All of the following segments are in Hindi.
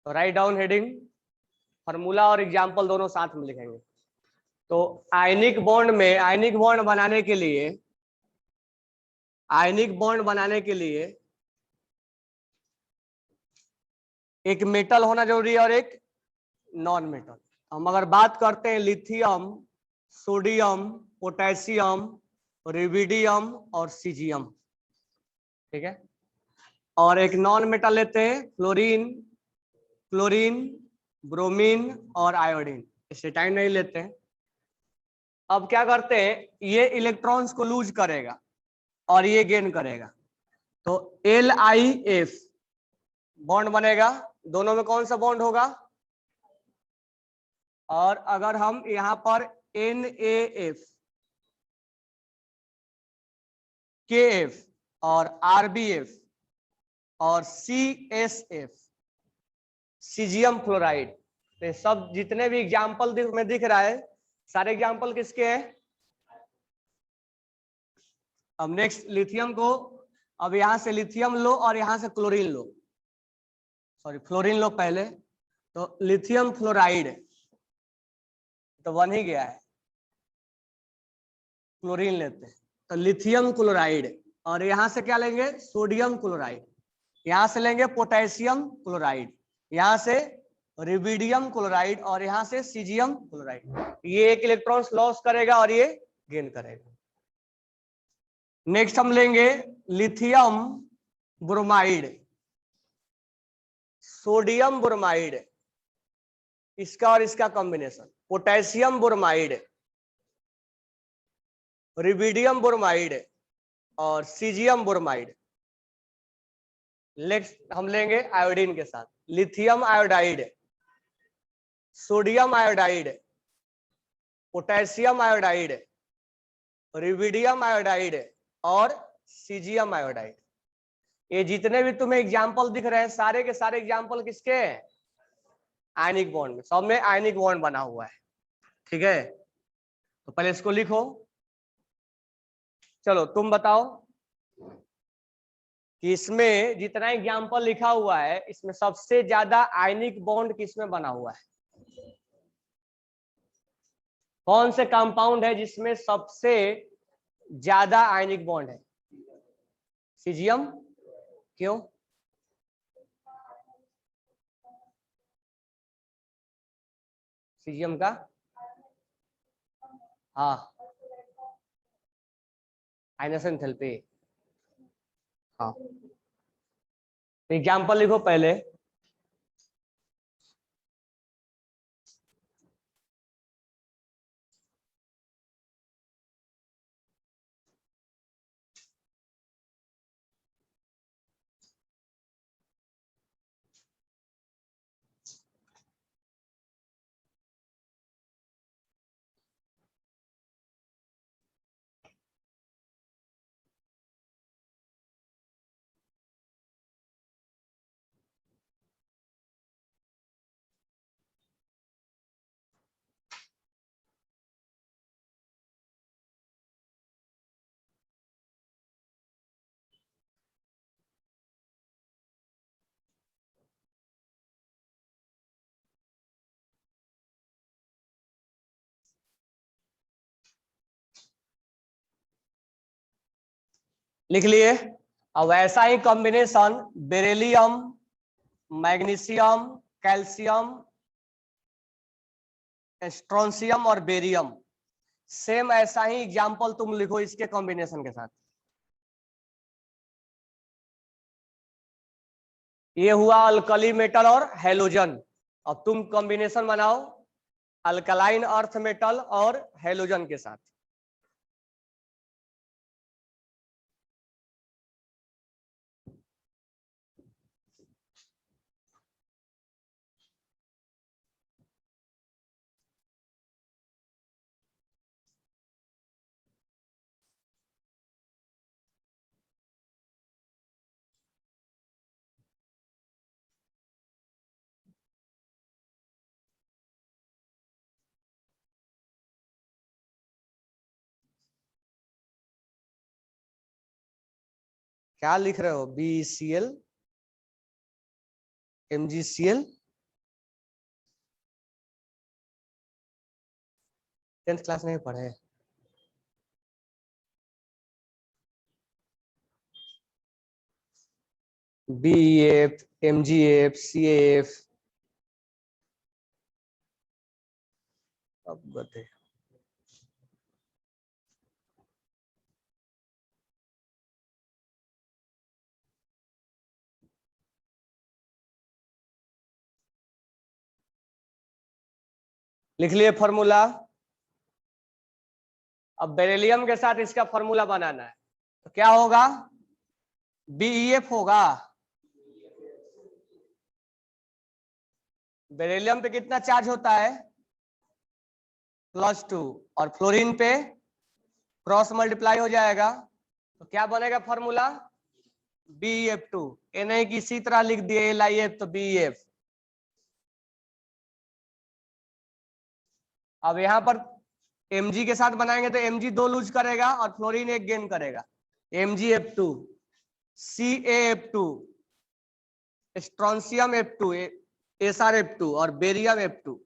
तो राइट डाउन हेडिंग, फार्मूला और एग्जाम्पल दोनों साथ में लिखेंगे। तो आयनिक बॉन्ड में, आयनिक बॉन्ड बनाने के लिए, आयनिक बॉन्ड बनाने के लिए एक मेटल होना जरूरी है और एक नॉन मेटल। हम अगर बात करते हैं लिथियम, सोडियम, पोटेशियम, रुबिडियम और सीजियम, ठीक है। और एक नॉन मेटल लेते हैं फ्लोरीन, क्लोरीन, ब्रोमीन और आयोडीन। इससे टाइम नहीं लेते हैं। अब क्या करते हैं, ये इलेक्ट्रॉन्स को लूज करेगा और ये गेन करेगा, तो LIF बॉन्ड बनेगा। दोनों में कौन सा बॉन्ड होगा? और अगर हम यहां पर NAF, KF और RBF और CSF, सीजियम फ्लोराइड, तो सब जितने भी एग्जाम्पल में दिख रहा है, सारे एग्जाम्पल किसके हैं? अब नेक्स्ट लिथियम को, अब यहां से लिथियम लो और यहां से क्लोरीन लो, सॉरी फ्लोरीन लो पहले। तो लिथियम फ्लोराइड तो बन ही गया है, क्लोरीन लेते हैं तो लिथियम क्लोराइड, और यहां से क्या लेंगे? Sodium chloride. यहां से लेंगे पोटेशियम क्लोराइड, यहां से रुबिडियम क्लोराइड और यहां से सीजियम क्लोराइड। ये एक इलेक्ट्रॉन्स लॉस करेगा और ये गेन करेगा। नेक्स्ट हम लेंगे लिथियम ब्रोमाइड, सोडियम ब्रोमाइड, इसका और इसका combination, potassium bromide, rubidium bromide और सीजियम ब्रोमाइड। नेक्स्ट हम लेंगे आयोडीन के साथ, lithium iodide, sodium iodide, potassium iodide, rubidium iodide और सीजियम आयोडाइड। ये जितने भी तुम्हें एग्जाम्पल दिख रहे हैं, सारे के सारे एग्जाम्पल किसके हैं? आयनिक बॉन्ड में, सब में आयनिक बॉन्ड बना हुआ है, ठीक है। तो पहले इसको लिखो। चलो तुम बताओ कि इसमें जितना एग्जाम्पल लिखा हुआ है, इसमें सबसे ज्यादा आयनिक बॉन्ड किसमें बना हुआ है? कौन से कंपाउंड है जिसमें सबसे ज्यादा आयनिक बॉन्ड है? सीजियम। क्यों? सीजियम का, हाँ, आयनेशन एंथैल्पी। हाँ, एग्जाम्पल लिखो पहले। लिख लिए। अब ऐसा ही combination beryllium, magnesium, calcium, strontium और बेरियम, सेम ऐसा ही एग्जाम्पल तुम लिखो इसके कॉम्बिनेशन के साथ। ये हुआ अल्कली मेटल और हेलोजन। अब तुम कॉम्बिनेशन बनाओ अल्कलाइन अर्थ मेटल और हेलोजन के साथ। क्या लिख रहे हो? BeCl, MgCl, 10th क्लास नहीं पढ़े? BEF, MGF, CAF, अब गए। लिख लिए फॉर्मूला। अब बेरिलियम के साथ इसका फॉर्मूला बनाना है, तो क्या होगा? BEF होगा। बेरिलियम पे कितना चार्ज होता है? +2, और फ्लोरीन पे क्रॉस मल्टीप्लाई हो जाएगा, तो क्या बनेगा फॉर्मूला? BEF2। ये नहीं कि इसी तरह लिख दिए LiF तो BEF। अब यहाँ पर Mg के साथ बनाएंगे तो Mg 2 लूज करेगा और फ्लोरीन 1 गेन करेगा। MgF2, CaF2, strontium F2, SrF2 और बेरियम F2।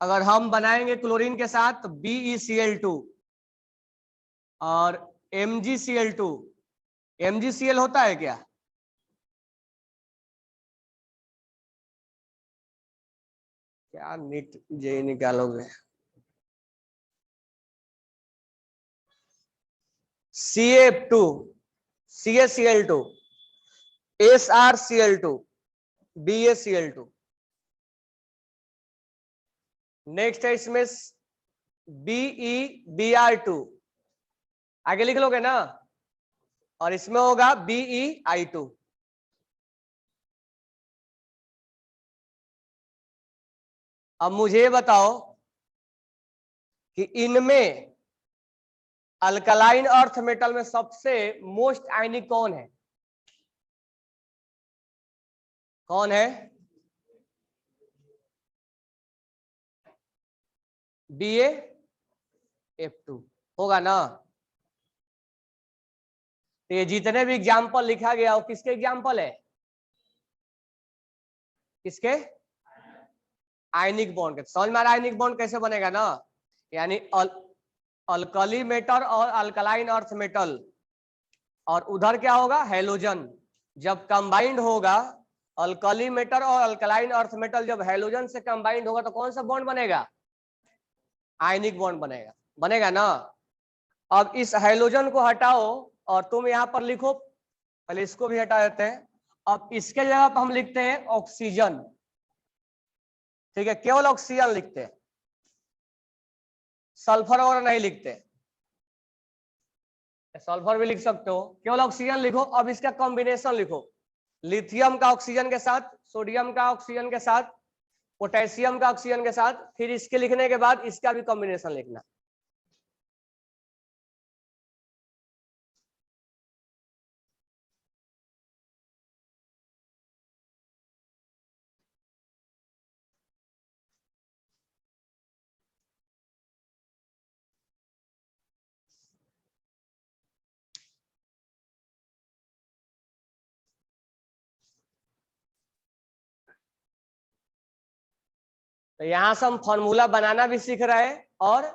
अगर हम बनाएंगे क्लोरीन के साथ तो BeCl2 और MgCl2। MgCl होता है क्या? क्या नीट जे निकालोगे? CaF2, CaCl2, SrCl2, BaCl2। Next है इसमें BeBr2, आगे लिख लोगे ना, और इसमें होगा BeI2। अब मुझे बताओ कि इनमें अल्कलाइन अर्थ मेटल में सबसे मोस्ट आयनिक कौन है? कौन है? BaF2 होगा ना। तो ये जितने भी एग्जाम्पल लिखा गया वो किसके एग्जाम्पल है? किसके? आयनिक बॉन्ड के। समझ में आ रहा है आयनिक बॉन्ड कैसे बनेगा ना? यानी अल्कली मेटल और अल्कलाइन अर्थ मेटल, और उधर क्या होगा? हैलोजन। जब कंबाइंड होगा अल्कली मेटल और अल्कलाइन अर्थ मेटल, जब हैलोजन से कंबाइंड होगा तो कौन सा बॉन्ड बनेगा? आयनिक बॉन्ड बनेगा। बनेगा ना। अब इस हैलोजन को हटाओ और तुम यहां पर लिखो, पहले इसको भी हटा देते हैं। अब इसके जगह पर हम लिखते हैं ऑक्सीजन। ठीक है, केवल ऑक्सीजन लिखते हैं, सल्फर वगैरह नहीं लिखते। सल्फर भी लिख सकते हो, केवल ऑक्सीजन लिखो। अब इसका कॉम्बिनेशन लिखो, लिथियम का ऑक्सीजन के साथ, सोडियम का ऑक्सीजन के साथ, पोटेशियम का ऑक्सीजन के साथ, फिर इसके लिखने के बाद इसका भी कॉम्बिनेशन लिखना। तो यहां से हम फॉर्मूला बनाना भी सीख रहे हैं और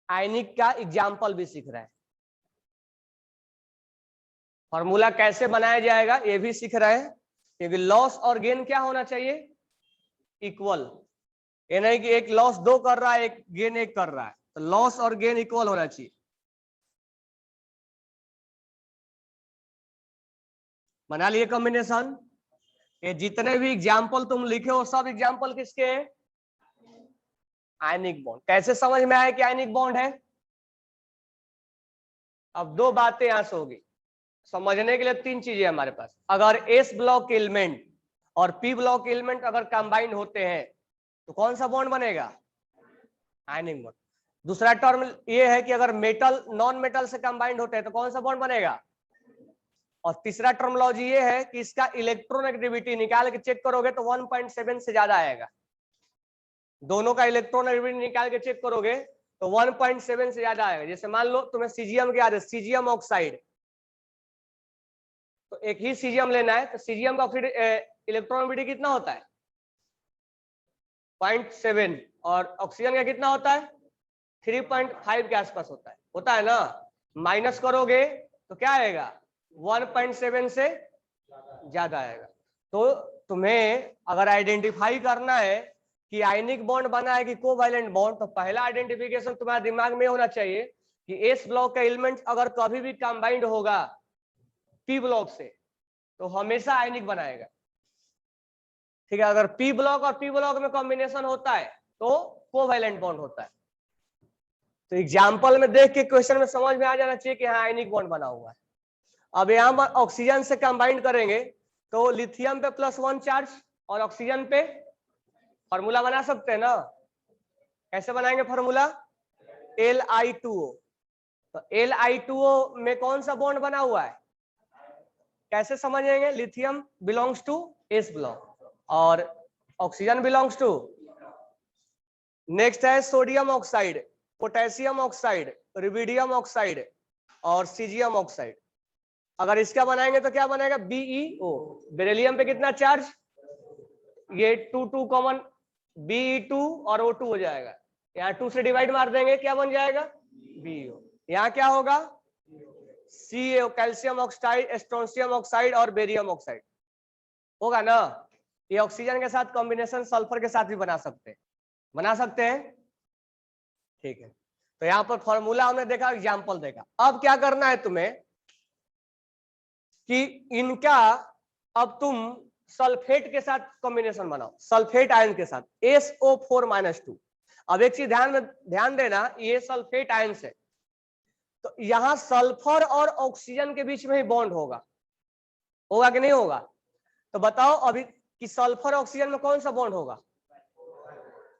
आयनिक का एग्जाम्पल भी सीख रहे हैं। फॉर्मूला कैसे बनाया जाएगा ये भी सीख रहे हैं, क्योंकि लॉस और गेन क्या होना चाहिए? इक्वल। ये नहीं कि एक लॉस 2 कर रहा है, एक गेन 1 कर रहा है, तो लॉस और गेन इक्वल होना चाहिए। बना लिए कॉम्बिनेशन। ये जितने भी एग्जाम्पल तुम लिखे हो सब एग्जाम्पल किसके हैं? Ionic bond. कैसे समझ में आया कि आयनिक बॉन्ड है? अब दो बातें यहां से होगी समझने के लिए। 3 चीजें हमारे पास। अगर एस ब्लॉक एलिमेंट और पी ब्लॉक एलिमेंट अगर कंबाइंड होते हैं तो कौन सा बॉन्ड बनेगा? Ionic bond. दूसरा टर्म ये है कि अगर मेटल नॉन मेटल से कंबाइंड होते हैं तो कौन सा बॉन्ड बनेगा? और तीसरा टर्मोलॉजी ये है कि इसका इलेक्ट्रोनेगेटिविटी निकाल के चेक करोगे तो 1.7 से ज्यादा आएगा। दोनों का इलेक्ट्रोनेगेटिविटी निकाल के चेक करोगे तो 1.7 से ज्यादा आएगा। जैसे मान लो तुम्हें सीजियम की याद है, सीजियम ऑक्साइड, तो एक ही सीजियम लेना है, तो सीजियम का ऑक्साइड इलेक्ट्रोनेगेटिविटी कितना होता है? 0.7 और ऑक्सीजन का कितना होता है 3.5 के आसपास होता है ना। माइनस करोगे तो क्या आएगा 1.7 से ज्यादा आएगा। तो तुम्हें अगर आइडेंटिफाई करना है कि आयनिक बॉन्ड बना है कि कोवैलेंट बॉन्ड, तो पहला आइडेंटिफिकेशन तुम्हारे दिमाग में होना चाहिए कि एस ब्लॉक का एलिमेंट अगर कभी भी कंबाइंड होगा पी ब्लॉक से तो हमेशा आयनिक बनाएगा। ठीक है, अगर पी ब्लॉक और पी ब्लॉक में कॉम्बिनेशन होता है तो कोवैलेंट बॉन्ड होता है। तो एग्जाम्पल में देख के क्वेश्चन में समझ में आ जाना चाहिए कि हाँ आयनिक बॉन्ड बना हुआ है। अब यहाँ पर ऑक्सीजन से कंबाइंड करेंगे तो लिथियम पे +1 चार्ज और ऑक्सीजन पे फॉर्मूला बना सकते हैं ना। कैसे बनाएंगे फॉर्मूला Li2O। तो Li2O में कौन सा बॉन्ड बना हुआ है कैसे समझेंगे, lithium belongs to s block और ऑक्सीजन बिलोंग्स टू, नेक्स्ट है sodium oxide, potassium oxide, rubidium oxide और सीजियम ऑक्साइड। अगर इसका बनाएंगे तो क्या बनेगा BeO। बेरिलियम पे कितना चार्ज, ये 2 कॉमन, Be2 और O2 हो जाएगा। यहाँ 2 से डिवाइड मार देंगे क्या बन जाएगा BeO। यहाँ क्या होगा CaO calcium oxide, strontium oxide और बेरियम ऑक्साइड होगा ना। ये ऑक्सीजन के साथ कॉम्बिनेशन सल्फर के साथ भी बना सकते हैं। ठीक है, तो यहाँ पर फॉर्मूला हमने देखा, एग्जाम्पल देखा। अब क्या करना है तुम्हें कि इनका अब तुम सल्फेट के साथ कॉम्बिनेशन बनाओ, सल्फेट आयन के साथ SO4-2। अब एक चीज ध्यान देना, ये सल्फेट आयन है तो यहां सल्फर और ऑक्सीजन के बीच में ही बॉन्ड होगा कि नहीं होगा। तो बताओ अभी कि सल्फर ऑक्सीजन में कौन सा बॉन्ड होगा,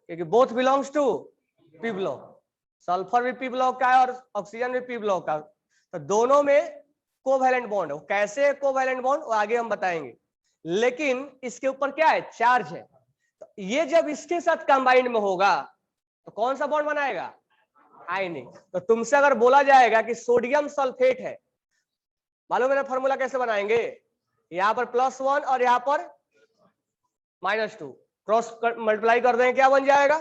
क्योंकि both belongs to p block, sulphur भी पी ब्लॉक का है और ऑक्सीजन भी पी ब्लॉक का, तो दोनों में कोवैलेंट बॉन्ड है। कैसे कोवैलेंट बॉन्ड वो आगे हम बताएंगे, लेकिन इसके ऊपर क्या है चार्ज है। तो ये जब इसके साथ कंबाइंड में होगा तो कौन सा बॉन्ड बनाएगा आयनिक। तो तुमसे अगर बोला जाएगा कि सोडियम सल्फेट है, मालूम है ना फॉर्मूला कैसे बनाएंगे, यहाँ पर +1 और यहाँ पर -2 क्रॉस मल्टीप्लाई कर देंगे क्या बन जाएगा।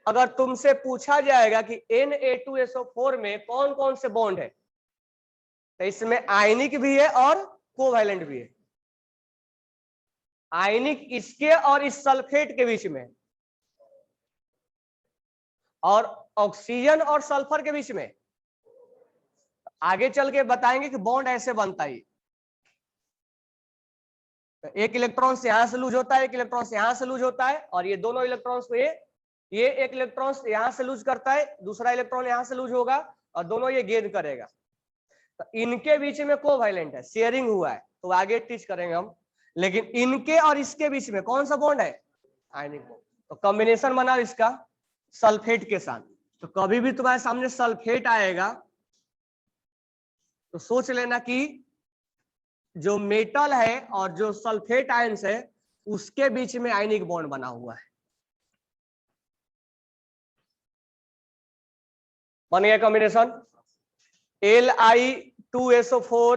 अगर तुमसे पूछा जाएगा कि Na2SO4 में कौन कौन से बॉन्ड है तो इसमें आयनिक भी है और कोवैलेंट भी है। आयनिक इसके और इस सल्फेट के बीच में और ऑक्सीजन और सल्फर के बीच में। आगे चल के बताएंगे कि बॉन्ड ऐसे बनता है, तो एक इलेक्ट्रॉन से यहां से लूज होता है, एक इलेक्ट्रॉन से यहां से लूज होता है और ये दोनों इलेक्ट्रॉन्स को ये एक इलेक्ट्रॉन यहां से लूज करता है, दूसरा इलेक्ट्रॉन यहां से लूज होगा और दोनों ये गेन करेगा। तो इनके बीच में कोवैलेंट है, शेयरिंग हुआ है, तो आगे टीच करेंगे हम। लेकिन इनके और इसके बीच में कौन सा बॉन्ड है आयनिक बॉन्ड। तो कॉम्बिनेशन बना इसका सल्फेट के साथ। तो कभी भी तुम्हारे सामने सल्फेट आएगा तो सोच लेना कि जो मेटल है और जो सल्फेट आयंस है उसके बीच में आयनिक बॉन्ड बना हुआ है। बन गया combination Li2SO4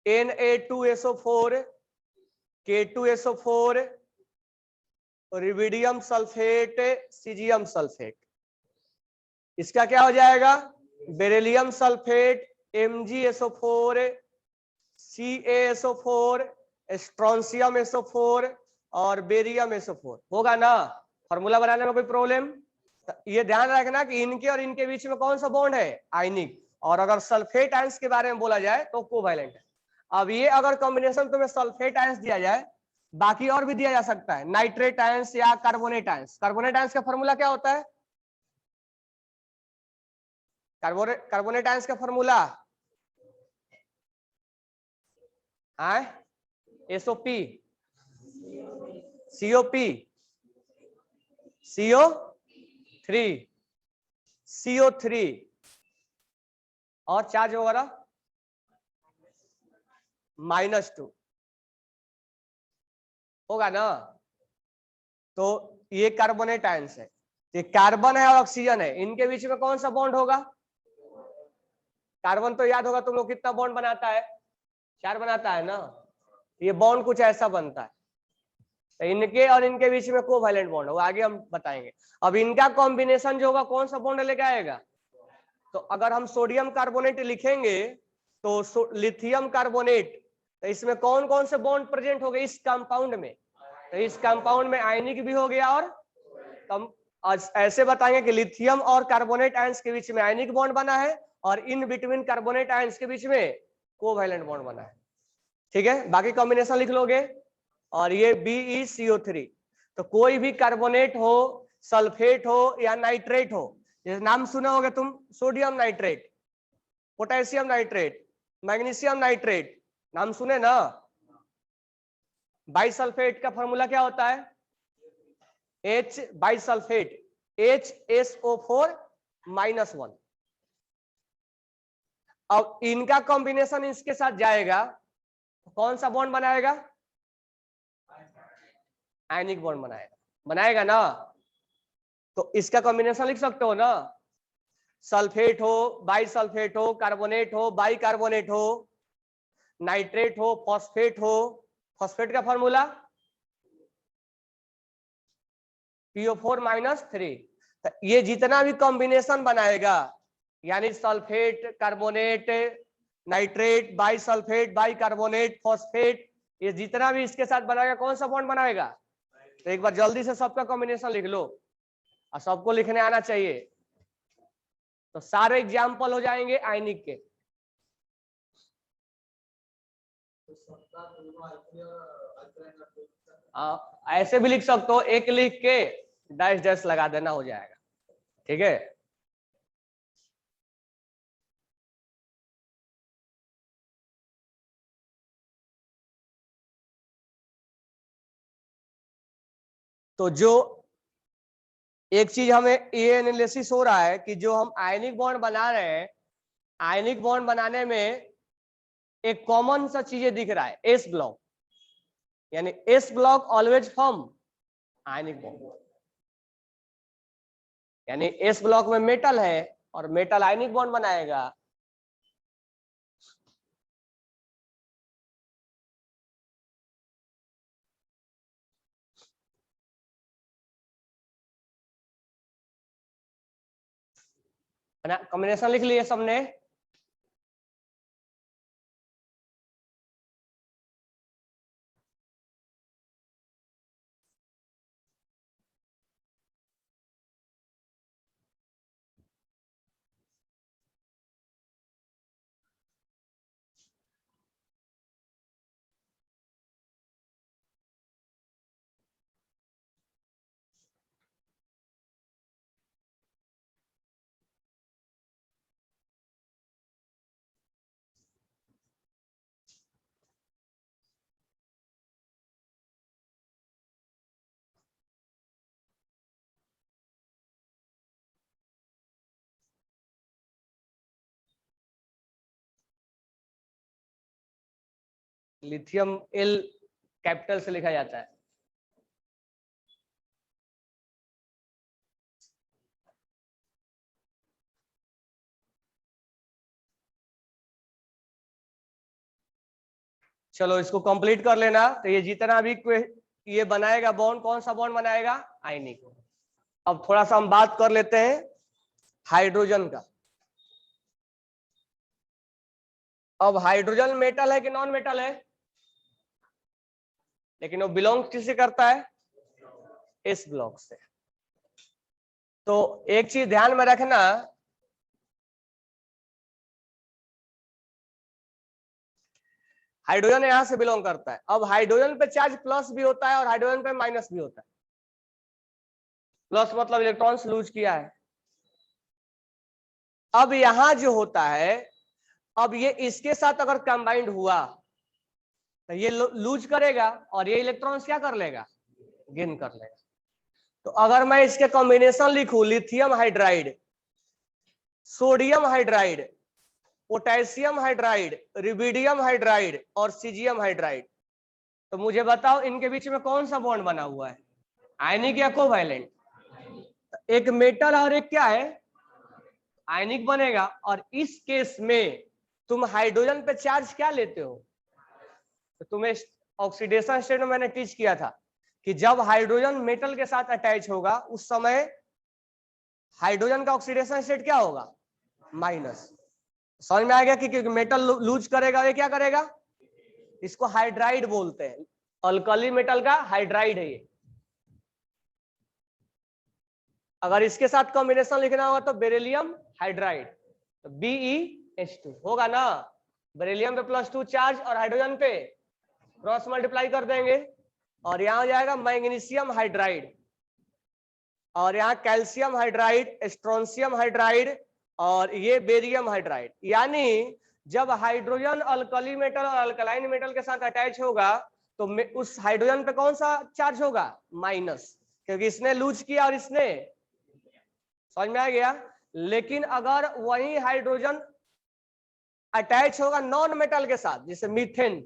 Na2SO4 K2SO4 rubidium sulphate caesium sulphate. इसका क्या हो जाएगा beryllium sulphate MgSO4 CaSO4 strontium SO4 और बेरियम SO4 होगा ना। फॉर्मूला बनाने में कोई प्रॉब्लम, ये ध्यान रखना कि इनके और इनके बीच में कौन सा बॉन्ड है आयनिक, और अगर सल्फेट आयंस के बारे में बोला जाए तो कोवैलेंट है। अब ये अगर कॉम्बिनेशन तुम्हें सल्फेट आयंस दिया जाए, बाकी और भी दिया जा सकता है, नाइट्रेट आयंस या कार्बोनेट आयंस। कार्बोनेट आयंस का फॉर्मूला क्या होता है, कार्बोनेट आयंस का फॉर्मूला SOP COP CO3 और चार्ज वगैरह -2 होगा ना। तो ये कार्बोनेट आयंस है, ये कार्बन है और ऑक्सीजन है, इनके बीच में कौन सा बॉन्ड होगा। कार्बन तो याद होगा तुम लोग कितना बॉन्ड बनाता है 4 बनाता है ना, ये बॉन्ड कुछ ऐसा बनता है। तो इनके और इनके बीच में कोवैलेंट बॉन्ड होगा, आगे हम बताएंगे। अब इनका कॉम्बिनेशन जो होगा कौन सा बॉन्ड लेके आएगा, तो अगर हम सोडियम कार्बोनेट लिखेंगे तो लिथियम कार्बोनेट, तो इसमें कौन कौन से बॉन्ड प्रेजेंट हो गए इस कंपाउंड में, तो इस कंपाउंड में आयनिक भी हो गया और आज ऐसे बताएंगे कि लिथियम और कार्बोनेट आयंस के बीच में आयनिक बॉन्ड बना है और इन बिटवीन कार्बोनेट आयंस के बीच में कोवैलेंट बॉन्ड बना है। ठीक है, बाकी कॉम्बिनेशन लिख लोगे। और ये BeCO3, तो कोई भी कार्बोनेट हो, सल्फेट हो या नाइट्रेट हो, जैसे नाम सुना होगा तुम, sodium nitrate, potassium nitrate, magnesium nitrate, नाम सुने ना। बाइसल्फेट का फॉर्मूला क्या होता है, H बाइसल्फेट HSO4-1। अब इनका कॉम्बिनेशन इसके साथ जाएगा, कौन सा बॉन्ड बनाएगा, आयनिक बॉन्ड बनाएगा ना। तो इसका कॉम्बिनेशन लिख सकते हो ना, सल्फेट हो, बाइसल्फेट हो, कार्बोनेट हो, बाइकार्बोनेट हो, नाइट्रेट हो, फॉस्फेट हो। फॉस्फेट का फॉर्मूला PO4-3। तो ये जितना भी कॉम्बिनेशन बनाएगा, यानी sulphate, carbonate, nitrate, bisulphate, bicarbonate, phosphate, ये जितना भी इसके साथ बनाएगा कौन सा बॉन्ड बनाएगा। तो एक बार जल्दी से सबका कॉम्बिनेशन लिख लो, और सबको लिखने आना चाहिए, तो सारे एग्जाम्पल हो जाएंगे आयनिक के। ऐसे भी लिख सकते हो, एक लिख के डैश डैश लगा देना, हो जाएगा। ठीक है, तो जो एक चीज हमें ये एनालिसिस हो रहा है कि जो हम आयनिक बॉन्ड बना रहे हैं, आयनिक बॉन्ड बनाने में एक कॉमन सा चीजें दिख रहा है, एस ब्लॉक, यानी S block always form ionic bond, यानी एस ब्लॉक में मेटल है और मेटल आयनिक बॉन्ड बनाएगा। कॉम्बिनेशन लिख लिए सबने। लिथियम L कैपिटल से लिखा जाता है। चलो इसको कंप्लीट कर लेना। तो ये जितना भी ये बनाएगा बॉन्ड, कौन सा बॉन्ड बनाएगा, आयनिक। अब थोड़ा सा हम बात कर लेते हैं हाइड्रोजन का। अब हाइड्रोजन मेटल है कि नॉन मेटल है, लेकिन वो बिलोंग किससे करता है, एस ब्लॉक से। तो एक चीज ध्यान में रखना, हाइड्रोजन यहां से बिलोंग करता है। अब हाइड्रोजन पे चार्ज प्लस भी होता है और हाइड्रोजन पे माइनस भी होता है। प्लस मतलब इलेक्ट्रॉन्स लूज किया है। अब यहां जो होता है, अब ये इसके साथ अगर कंबाइंड हुआ तो ये लूज करेगा और ये इलेक्ट्रॉन्स क्या कर लेगा, गेन कर लेगा। तो अगर मैं इसके कॉम्बिनेशन लिखूं, lithium hydride, sodium hydride, potassium hydride, rubidium hydride और सीजियम हाइड्राइड, तो मुझे बताओ इनके बीच में कौन सा बॉन्ड बना हुआ है, आयनिक या कोवैलेंट। एक मेटल और एक क्या है, आयनिक बनेगा। और इस केस में तुम हाइड्रोजन पे चार्ज क्या लेते हो, तो तुम्हें ऑक्सीडेशन स्टेट में मैंने टीच किया था कि जब हाइड्रोजन मेटल के साथ अटैच होगा उस समय हाइड्रोजन का ऑक्सीडेशन स्टेट क्या होगा, माइनस। समझ में आ गया कि मेटल लूज करेगा, ये क्या करेगा, इसको हाइड्राइड बोलते हैं, अल्कली मेटल का हाइड्राइड है ये। अगर इसके साथ कॉम्बिनेशन लिखना होगा तो बेरिलियम हाइड्राइड, तो BeH2 होगा ना, बेरिलियम पे +2 चार्ज और हाइड्रोजन पे क्रॉस मल्टीप्लाई कर देंगे और यहां हो जाएगा मैग्नीशियम हाइड्राइड, और यहाँ कैल्शियम हाइड्राइड, स्ट्रोंशियम हाइड्राइड और ये बेरियम हाइड्राइड। यानी जब हाइड्रोजन अल्कली मेटल और अल्कलाइन मेटल के साथ अटैच होगा तो उस हाइड्रोजन पे कौन सा चार्ज होगा, माइनस, क्योंकि इसने लूज किया और इसने, समझ में आ गया। लेकिन अगर वही हाइड्रोजन अटैच होगा नॉन मेटल के साथ, जैसे मीथेन,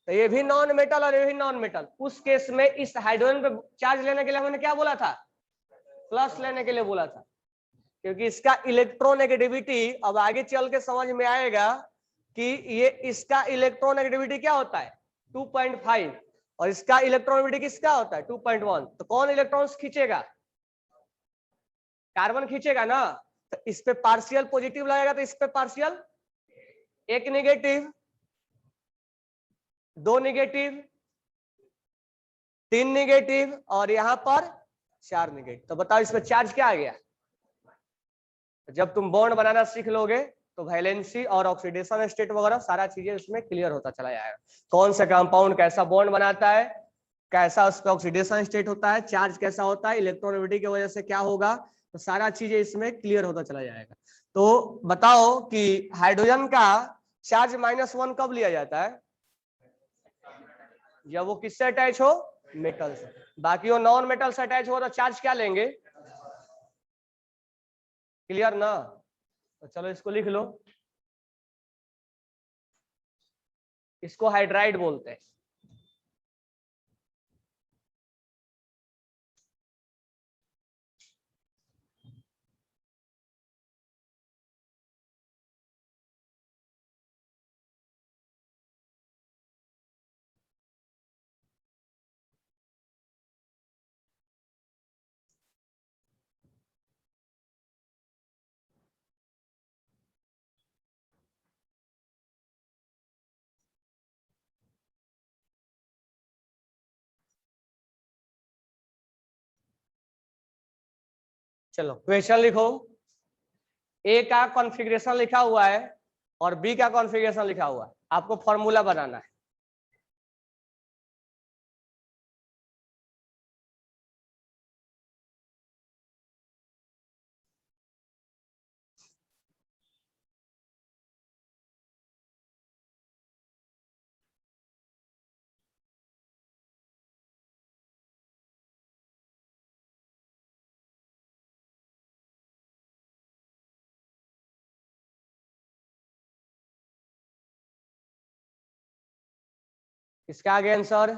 तो ये भी नॉन मेटल और ये भी नॉन मेटल, उस केस में इस हाइड्रोजन पे चार्ज लेने के लिए हमने क्या बोला था, प्लस लेने के लिए बोला था, क्योंकि इसका इलेक्ट्रोनेगेटिविटी अब आगे चल के समझ में आएगा कि ये इसका इलेक्ट्रोनेगेटिविटी क्या होता है 2.5 और इसका इलेक्ट्रोनेगेटिविटी किसका होता है 2.1। तो कौन इलेक्ट्रॉन्स खींचेगा, कार्बन खींचेगा ना, तो इस पे पार्शियल पॉजिटिव लगेगा तो इस पे पार्शियल, एक नेगेटिव, दो नेगेटिव, तीन नेगेटिव और यहां पर 4 नेगेटिव। तो बताओ इसमें चार्ज क्या आ गया। जब तुम बॉन्ड बनाना सीख लोगे तो वैलेंसी और ऑक्सीडेशन स्टेट वगैरह सारा चीजें उसमें क्लियर होता चला जाएगा, कौन सा कंपाउंड कैसा बॉन्ड बनाता है, कैसा उसका ऑक्सीडेशन स्टेट होता है, चार्ज कैसा होता है, इलेक्ट्रोनेगेटिविटी की वजह से क्या होगा, तो सारा चीजें इसमें क्लियर होता चला जाएगा। तो बताओ कि हाइड्रोजन का चार्ज -1 कब लिया जाता है, जब वो किससे अटैच हो, मेटल से। बाकी वो नॉन मेटल से अटैच हो तो चार्ज क्या लेंगे, क्लियर ना। तो चलो इसको लिख लो, इसको हाइड्राइड बोलते हैं। चलो क्वेश्चन लिखो, ए का कॉन्फ़िगरेशन लिखा हुआ है और बी का कॉन्फ़िगरेशन लिखा हुआ है, आपको फॉर्मूला बनाना है। इसका आगे आंसर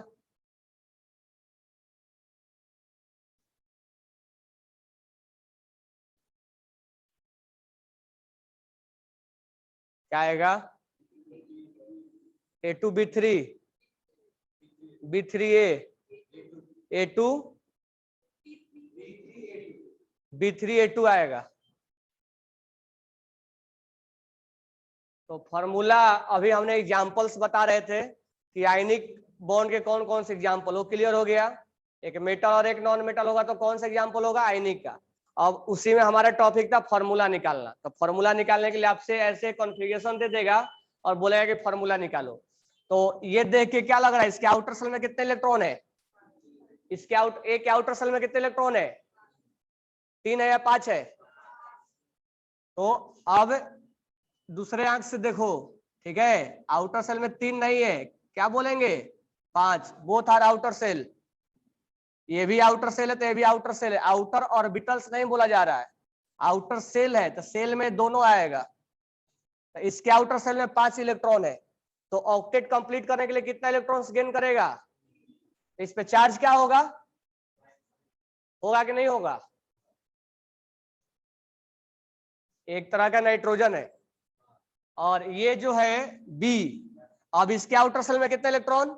क्या आएगा, A2B3 B3A A2 B3A2 आएगा। तो फॉर्मूला अभी हमने एग्जांपल्स बता रहे थे कि आयनिक बॉन्ड के कौन कौन से एग्जांपल, वो क्लियर हो गया। एक मेटल और एक नॉन मेटल होगा तो कौन सा एग्जांपल होगा, आयनिक का। अब उसी में हमारा टॉपिक था फॉर्मूला निकालना। तो फॉर्मूला निकालने के लिए आपसे ऐसे कॉन्फ़िगरेशन दे देगा और बोलेगा कि फॉर्मूला निकालो। तो ये देख के क्या लग रहा है, इसके आउटर सेल में कितने इलेक्ट्रॉन है, इसके एक आउटर सेल में कितने इलेक्ट्रॉन है, 3 है या 5 है। तो अब दूसरे आंख से देखो, ठीक है, आउटर सेल में 3 नहीं है, क्या बोलेंगे 5, बोथ आर आउटर सेल। ये भी आउटर सेल है तो ये भी आउटर सेल है, आउटर ऑर्बिटल्स नहीं बोला जा रहा है, आउटर सेल है तो सेल में दोनों आएगा। तो इसके आउटर सेल में 5 इलेक्ट्रॉन है, तो ऑक्टेट कंप्लीट करने के लिए कितना इलेक्ट्रॉन्स गेन करेगा, इस पे चार्ज क्या होगा, होगा कि नहीं होगा, एक तरह का नाइट्रोजन है। और ये जो है बी, अब इसके आउटर सेल में कितने इलेक्ट्रॉन,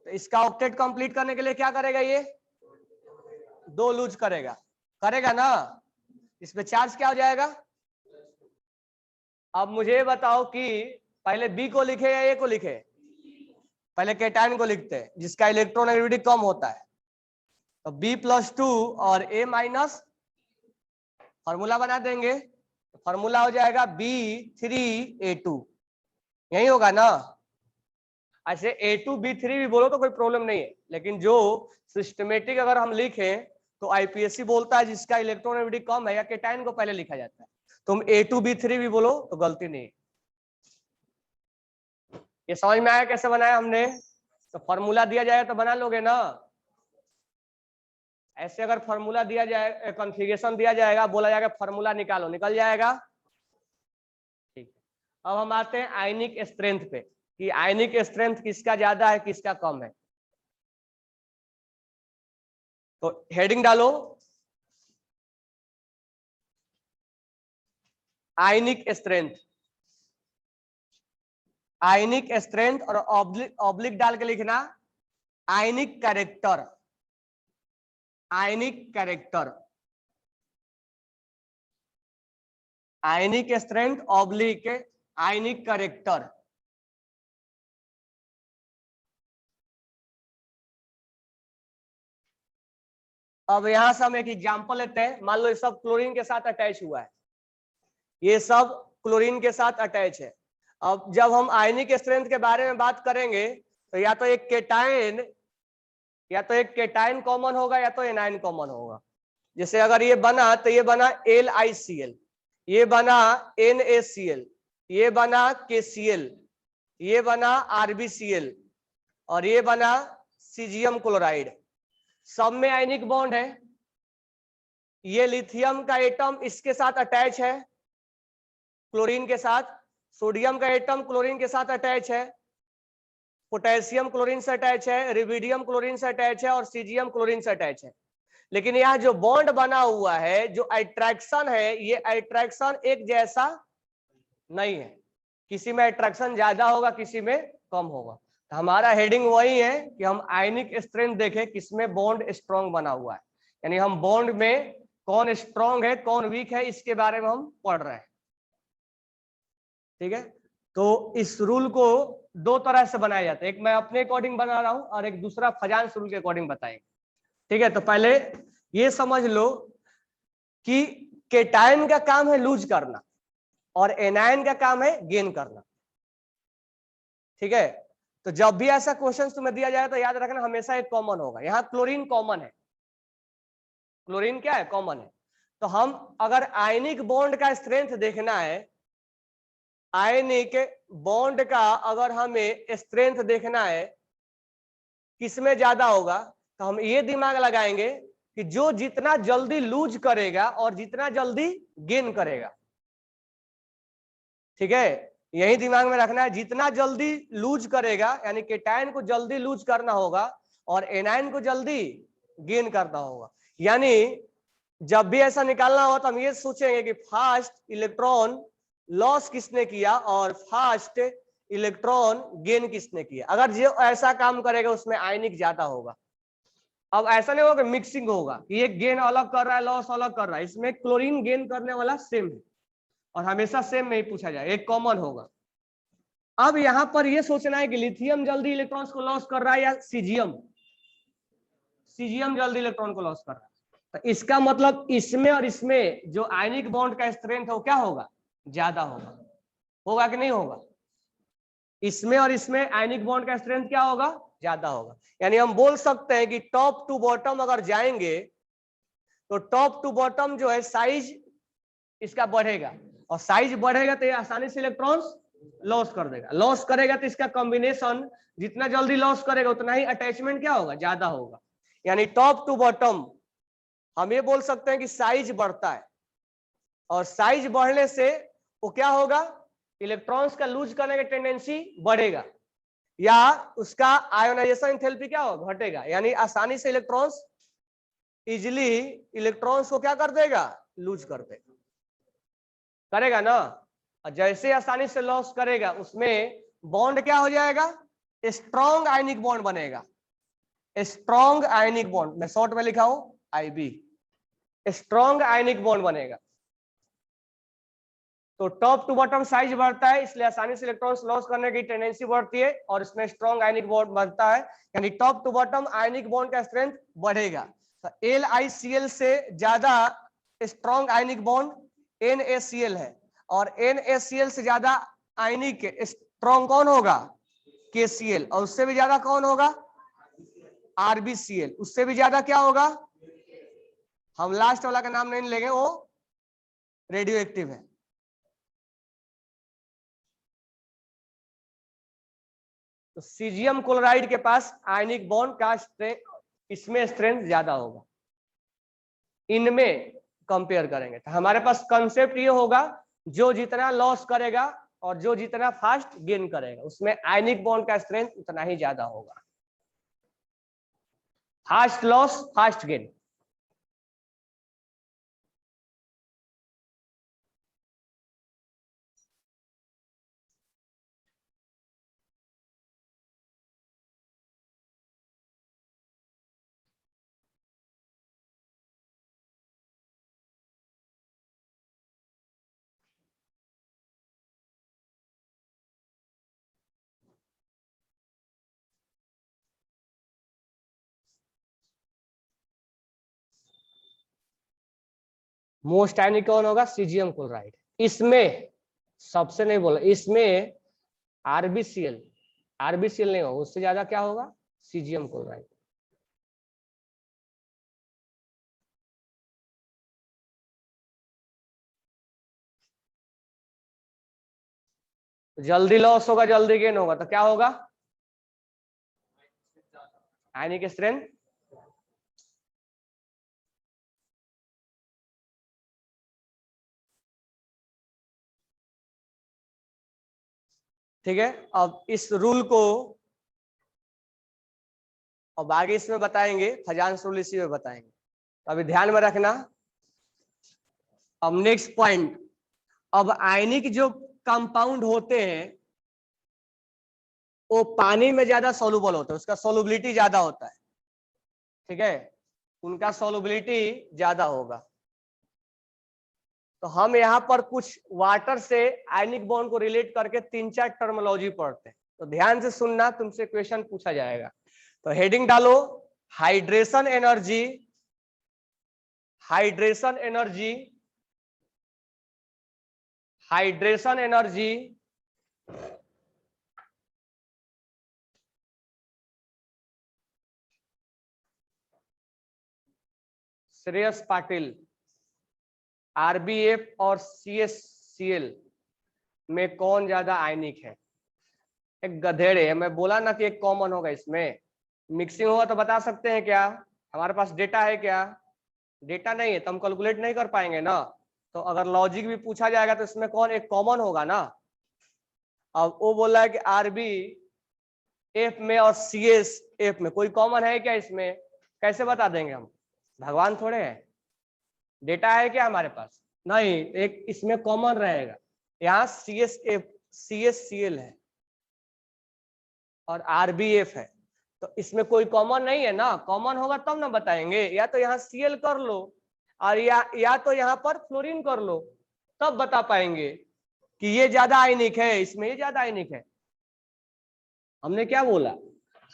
तो इसका ऑक्टेट कंप्लीट करने के लिए क्या करेगा, ये 2 लूज करेगा, करेगा ना। इसमें चार्ज क्या हो जाएगा। अब मुझे बताओ कि पहले बी को लिखे या ए को लिखे। पहले कैटायन को लिखते हैं जिसका इलेक्ट्रोनेगेटिविटी कम होता है। तो B+2 और A माइनस, फॉर्मूला बना देंगे। फॉर्मूला हो जाएगा B3A2, यही होगा ना। ऐसे A2B3 भी बोलो तो कोई प्रॉब्लम नहीं है, लेकिन जो सिस्टमेटिक अगर हम लिखें तो आईपीएससी बोलता है जिसका इलेक्ट्रोनेगेटिविटी कम है या कैटायन को पहले लिखा जाता है। तुम A2B3 भी बोलो तो गलती नहीं है। ये समझ में आया कैसे बनाया हमने। तो फॉर्मूला दिया जाए तो बना लोगे ना। ऐसे अगर फॉर्मूला दिया जाए, कॉन्फ़िगरेशन दिया जाएगा, बोला जाएगा फॉर्मूला निकालो, निकल जाएगा। ठीक है, अब हम आते हैं आयनिक स्ट्रेंथ पे कि आयनिक स्ट्रेंथ किसका ज्यादा है किसका कम है। तो हेडिंग डालो आयनिक स्ट्रेंथ, आयनिक स्ट्रेंथ और ऑब्लिक डाल के लिखना आयनिक कैरेक्टर, आयनिक कैरेक्टर, आयनिक स्ट्रेंथ ऑब्लिक आयनिक कैरेक्टर। अब यहां से हम एक एग्जांपल लेते हैं। मान लो ये सब क्लोरीन के साथ अटैच हुआ है, ये सब क्लोरीन के साथ अटैच है। अब जब हम आयनिक स्ट्रेंथ के बारे में बात करेंगे तो या तो एक केटायन कॉमन होगा या तो एनायन कॉमन होगा। जैसे अगर ये बना तो ये बना LiCl, ये बना NaCl, ये बना KCl, ये बना RbCl और ये बना सीजियम क्लोराइड। सब में आयनिक बॉन्ड है। ये लिथियम का एटम इसके साथ अटैच है क्लोरीन के साथ, सोडियम का एटम क्लोरीन के साथ अटैच है, पोटेशियम क्लोरीन से अटैच है, रिबिडियम क्लोरीन से अटैच है और सीजियम क्लोरीन से अटैच है। लेकिन यहाँ जो बॉन्ड बना हुआ है, जो अट्रैक्शन है, ये अट्रैक्शन एक जैसा नहीं है। किसी में अट्रैक्शन ज्यादा होगा, किसी में कम होगा। तो हमारा हेडिंग वही है कि हम आयनिक स्ट्रेंथ देखें किसमें बॉन्ड स्ट्रॉन्ग बना हुआ है, यानी हम बॉन्ड में कौन स्ट्रॉन्ग है कौन वीक है इसके बारे में हम पढ़ रहे हैं। ठीक है, तो इस रूल को 2 तरह से बनाया जाता है, एक मैं अपने अकॉर्डिंग बना रहा हूं और एक दूसरा फजांस रूल के अकॉर्डिंग बताएंगे। ठीक है, तो पहले ये समझ लो कि केटायन का काम है लूज करना और एनायन का काम है गेन करना। ठीक है, तो जब भी ऐसा क्वेश्चन तुम्हें दिया जाए तो याद रखना हमेशा एक कॉमन होगा। यहाँ क्लोरीन कॉमन है, क्लोरीन क्या है, कॉमन है। तो हम अगर आयनिक बॉन्ड का स्ट्रेंथ देखना है, आयनिक बॉन्ड का अगर हमें स्ट्रेंथ देखना है किसमें ज्यादा होगा, तो हम ये दिमाग लगाएंगे कि जो जितना जल्दी लूज करेगा और जितना जल्दी गेन करेगा। ठीक है, यही दिमाग में रखना है, जितना जल्दी लूज करेगा यानी केटायन को जल्दी लूज करना होगा और एनायन को जल्दी गेन करना होगा। यानी जब भी ऐसा निकालना हो तो हम ये सोचेंगे कि फास्ट इलेक्ट्रॉन लॉस किसने किया और फास्ट इलेक्ट्रॉन गेन किसने किया। अगर जो ऐसा काम करेगा उसमें आयनिक ज्यादा होगा। अब ऐसा नहीं होगा कि मिक्सिंग होगा कि ये गेन अलग कर रहा है लॉस अलग कर रहा है। इसमें क्लोरीन गेन करने वाला सेम है और हमेशा सेम नहीं पूछा जाए, एक कॉमन होगा। अब यहां पर यह सोचना है कि लिथियम जल्दी इलेक्ट्रॉन्स को लॉस कर रहा है या सीजियम, सीजियम जल्दी इलेक्ट्रॉन को लॉस कर रहा है। तो इसका मतलब इसमें और इसमें जो आयनिक बॉन्ड का स्ट्रेंथ है वो क्या होगा, ज्यादा होगा। होगा कि नहीं होगा, इसमें और इसमें आयनिक बॉन्ड का स्ट्रेंथ क्या होगा, ज्यादा होगा। यानी हम बोल सकते हैं कि टॉप टू बॉटम अगर जाएंगे तो टॉप टू बॉटम जो है साइज इसका बढ़ेगा और साइज बढ़ेगा तो ये आसानी से इलेक्ट्रॉन्स लॉस कर देगा। लॉस करेगा तो इसका कॉम्बिनेशन जितना जल्दी लॉस करेगा उतना ही अटैचमेंट क्या होगा, ज्यादा होगा। यानी टॉप टू बॉटम हम ये बोल सकते हैं कि साइज बढ़ता है और साइज बढ़ने से वो क्या होगा, इलेक्ट्रॉन्स का लूज करने की टेंडेंसी बढ़ेगा या उसका आयोनाइजेशन एंथैल्पी क्या होगा, घटेगा। यानी आसानी से इलेक्ट्रॉन्स इजिली इलेक्ट्रॉन्स को क्या कर देगा, लूज कर देगा, करेगा ना। और जैसे आसानी से लॉस करेगा उसमें बॉन्ड क्या हो जाएगा, स्ट्रॉन्ग आयनिक बॉन्ड बनेगा। स्ट्रॉन्ग आयनिक बॉन्ड, मैं शॉर्ट में लिखा हूं आईबी, स्ट्रॉन्ग आयनिक बॉन्ड बनेगा। तो टॉप टू बॉटम साइज बढ़ता है, इसलिए आसानी से इलेक्ट्रॉन्स लॉस करने की टेंडेंसी बढ़ती है और इसमें स्ट्रॉन्ग आयनिक बॉन्ड बनता है, यानी top to bottom ionic bond का स्ट्रेंथ बढ़ेगा। तो LiCl से ज्यादा स्ट्रॉन्ग आयनिक बॉन्ड NaCl है, और NaCl से ज्यादा आयनिक स्ट्रॉन्ग कौन होगा? KCl, और उससे भी ज्यादा कौन होगा? RbCl, उससे भी ज्यादा क्या होगा? हम लास्ट वाला का नाम नहीं लेंगे, वो रेडियो एक्टिव है। तो सीजियम क्लोराइड के पास आयनिक बॉन्ड का इसमें स्ट्रेंथ ज्यादा होगा, इनमें कंपेयर करेंगे। तो हमारे पास कंसेप्ट ये होगा, जो जितना लॉस करेगा और जो जितना फास्ट गेन करेगा, उसमें आयनिक बॉन्ड का स्ट्रेंथ उतना ही ज्यादा होगा। Fast loss fast gain. Most ionic कौन होगा? Caesium chloride. इसमें सबसे नहीं बोला, इसमें आरबीसीएल नहीं होगा, उससे ज्यादा क्या होगा? Caesium chloride. जल्दी लॉस होगा जल्दी गेन होगा, तो क्या होगा? आयनिक स्ट्रेंथ ठीक है। अब इस रूल को अब आगे इसमें बताएंगे, खजांश रूल इसी में बताएंगे, अभी ध्यान में रखना। अब नेक्स्ट पॉइंट, अब आयनिक जो कंपाउंड होते हैं वो पानी में ज्यादा सोलुबल होता है, उसका सोलुबिलिटी ज्यादा होता है, ठीक है, उनका सोलुबिलिटी ज्यादा होगा। तो हम यहाँ पर कुछ वाटर से आयनिक बॉन्ड को रिलेट करके 3-4 टर्मिनोलॉजी पढ़ते हैं, तो ध्यान से सुनना, तुमसे क्वेश्चन पूछा जाएगा। तो हेडिंग डालो, hydration energy, hydration energy, hydration energy Shreyas Patil, RBF और सीएससीएल में कौन ज्यादा आयनिक है? एक गधेड़े है, मैं बोला ना कि एक कॉमन होगा, इसमें मिक्सिंग होगा तो बता सकते हैं क्या? हमारे पास डेटा है क्या? डेटा नहीं है तो हम कैलकुलेट नहीं कर पाएंगे ना। तो अगर लॉजिक भी पूछा जाएगा तो इसमें कौन एक कॉमन होगा ना। अब वो बोल रहा है कि आरबी एफ में और सीएस एफ में कोई कॉमन है क्या? इसमें कैसे बता देंगे हम? भगवान थोड़े हैं। डेटा है क्या हमारे पास? नहीं, एक इसमें कॉमन रहेगा, यहाँ CSCL है और RBF है, तो इसमें कोई कॉमन नहीं है ना। कॉमन होगा तब ना बताएंगे, या तो यहाँ Cl कर लो और या तो यहाँ पर फ्लोरीन कर लो, तब बता पाएंगे कि ये ज्यादा आयनिक है, इसमें ये ज्यादा आयनिक है। हमने क्या बोला?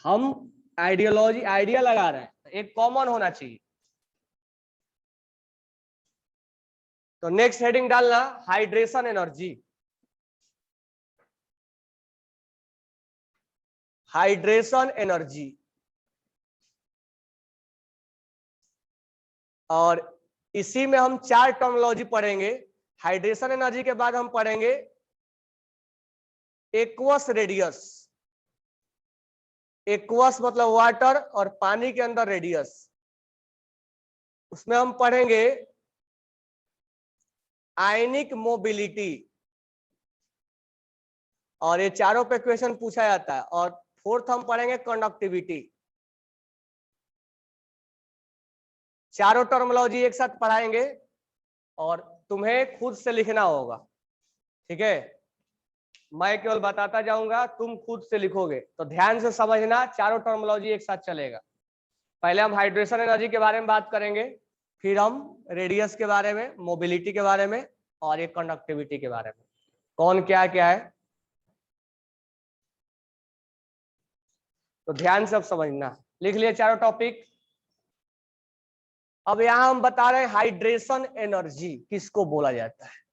हम आइडिया लगा रहे हैं, एक कॉमन होना चाहिए। तो नेक्स्ट हेडिंग डालना, हाइड्रेशन एनर्जी। हाइड्रेशन एनर्जी, और इसी में हम 4 टर्मिनोलॉजी पढ़ेंगे। हाइड्रेशन एनर्जी के बाद हम पढ़ेंगे एक्वस रेडियस। एक्वस मतलब वाटर और पानी के अंदर रेडियस। उसमें हम पढ़ेंगे आयनिक मोबिलिटी, और ये चारों पे क्वेश्चन पूछा जाता है। और फोर्थ हम पढ़ेंगे कंडक्टिविटी। चारों टर्मिनोलॉजी एक साथ पढ़ाएंगे और तुम्हें खुद से लिखना होगा, ठीक है। मैं केवल बताता जाऊंगा, तुम खुद से लिखोगे। तो ध्यान से समझना, चारों टर्मिनोलॉजी एक साथ चलेगा। पहले हम हाइड्रेशन एनर्जी के बारे में बात करेंगे, फिर हम रेडियस के बारे में, मोबिलिटी के बारे में और एक कंडक्टिविटी के बारे में, कौन क्या क्या है। तो ध्यान से अब समझना, लिख लिए चारों टॉपिक। अब यहां हम बता रहे हैं हाइड्रेशन एनर्जी किसको बोला जाता है।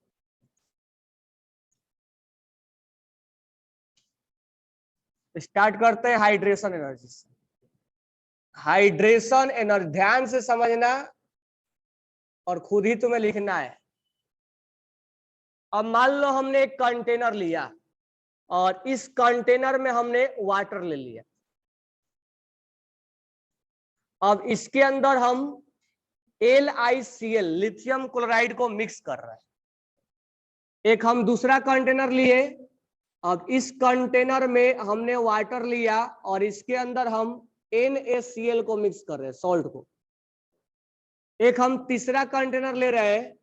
स्टार्ट करते हैं हाइड्रेशन एनर्जी से। हाइड्रेशन एनर्जी ध्यान से समझना और खुद ही तुम्हें लिखना है। अब मान लो हमने एक कंटेनर लिया और इस कंटेनर में हमने वाटर ले लिया। अब इसके अंदर हम LiCl लिथियम क्लोराइड को मिक्स कर रहे हैं। एक हम दूसरा कंटेनर लिए, अब इस कंटेनर में हमने वाटर लिया और इसके अंदर हम NaCl को मिक्स कर रहे हैं, सॉल्ट को। एक हम तीसरा कंटेनर ले रहे हैं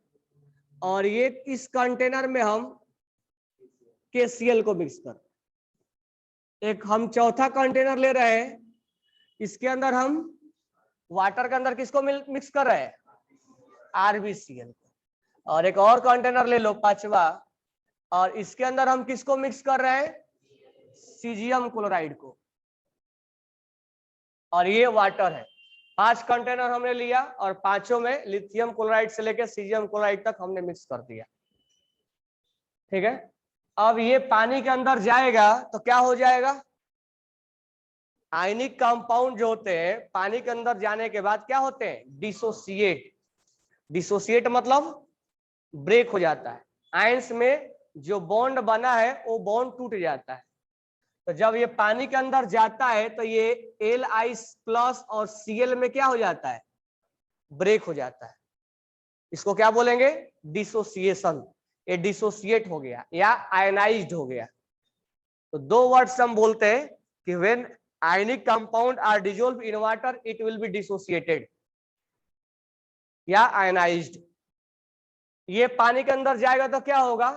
और ये इस कंटेनर में हम KCl को मिक्स कर रहे हैं। एक हम चौथा कंटेनर ले रहे हैं, इसके अंदर हम वाटर के अंदर किसको मिक्स कर रहे हैं, RbCl को। और एक और कंटेनर ले लो पांचवा, और इसके अंदर हम किसको मिक्स कर रहे हैं, सीजियम क्लोराइड को। और ये वाटर है। 5 कंटेनर हमने लिया और पांचों में लिथियम क्लोराइड से लेकर सीजियम क्लोराइड तक हमने मिक्स कर दिया। ठीक है, अब ये पानी के अंदर जाएगा तो क्या हो जाएगा, आयनिक कंपाउंड जो होते हैं पानी के अंदर जाने के बाद क्या होते हैं, डिसोसिएट। डिसोसिएट मतलब ब्रेक हो जाता है। आयंस में जो बॉन्ड बना है वो बॉन्ड टूट जाता है। तो जब ये पानी के अंदर जाता है तो ये Li+ और Cl में क्या हो जाता है, ब्रेक हो जाता है। इसको क्या बोलेंगे, डिसोसिएशन। ये डिसोसिएट हो गया या आयनाइज्ड हो गया। तो 2 वर्ड्स हम बोलते हैं कि when ionic compound are dissolved in water it will be dissociated या आयनाइज्ड। ये पानी के अंदर जाएगा तो क्या होगा,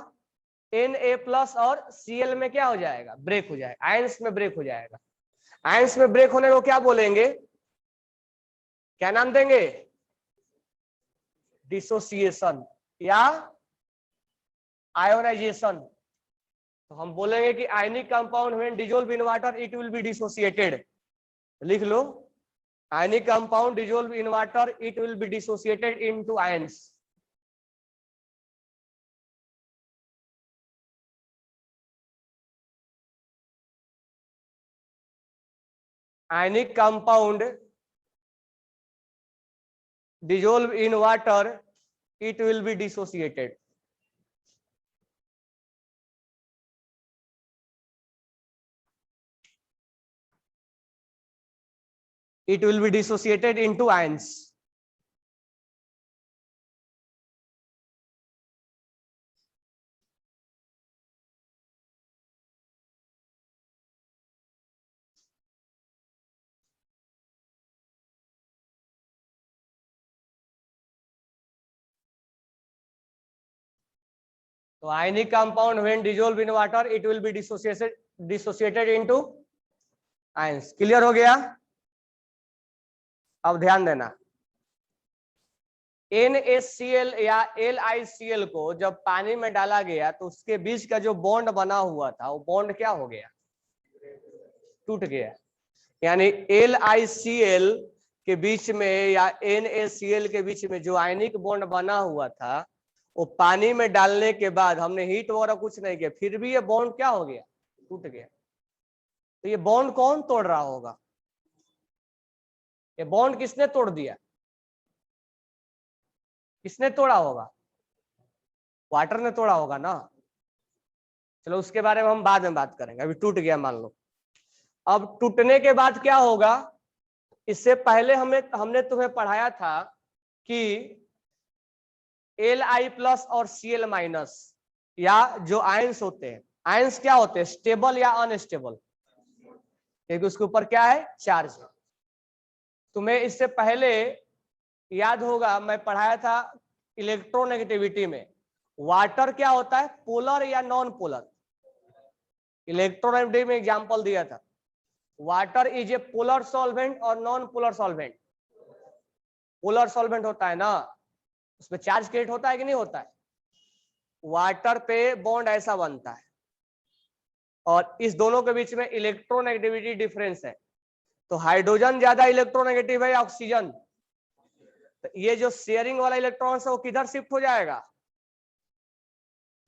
Na+ और Cl में क्या हो जाएगा, ब्रेक हो जाएगा, आयंस में ब्रेक हो जाएगा। आयंस में ब्रेक होने को क्या बोलेंगे, क्या नाम देंगे, डिसोसिएशन या आयोनाइजेशन। तो हम बोलेंगे कि ionic compound when dissolve in water it will be dissociated. लिख लो, ionic compound dissolve in water it will be dissociated into ions. ionic compound dissolve in water it will be dissociated. It will be dissociated into ions. So ionic compound when dissolved in water it will be dissociated into ions. Clear हो गया? अब ध्यान देना, NaCl या LiCl को जब पानी में डाला गया तो उसके बीच का जो बॉन्ड बना हुआ था वो बॉन्ड क्या हो गया, टूट गया। यानी LiCl के बीच में या NaCl के बीच में जो आयनिक बॉन्ड बना हुआ था वो पानी में डालने के बाद हमने हीट वगैरह कुछ नहीं किया, फिर भी ये बॉन्ड क्या हो गया, टूट गया। तो ये बॉन्ड कौन तोड़ रहा होगा, ये बॉन्ड किसने तोड़ दिया, किसने तोड़ा होगा, वाटर ने तोड़ा होगा ना। चलो उसके बारे में हम बाद में बात करेंगे, अभी टूट गया मान लो। अब टूटने के बाद क्या होगा, इससे पहले हमने तुम्हें पढ़ाया था कि Li+ और Cl- या जो आयंस होते हैं, आयंस क्या होते हैं, स्टेबल या अनस्टेबल, क्योंकि उसके ऊपर क्या है, चार्ज है। तुम्हें इससे पहले याद होगा मैं पढ़ाया था इलेक्ट्रोनेगेटिविटी में, वाटर क्या होता है, पोलर या नॉन पोलर। इलेक्ट्रोनेगेटिविटी में एग्जांपल दिया था, water is a polar solvent और non polar solvent? Polar solvent होता है ना, उसमें चार्ज क्रिएट होता है कि नहीं होता है? वाटर पे बॉन्ड ऐसा बनता है और इस दोनों के बीच में इलेक्ट्रोनेगेटिविटी डिफरेंस है। तो हाइड्रोजन ज्यादा इलेक्ट्रोनेगेटिव है या ऑक्सीजन? तो ये जो शेयरिंग वाला इलेक्ट्रॉन है वो किधर शिफ्ट हो जाएगा?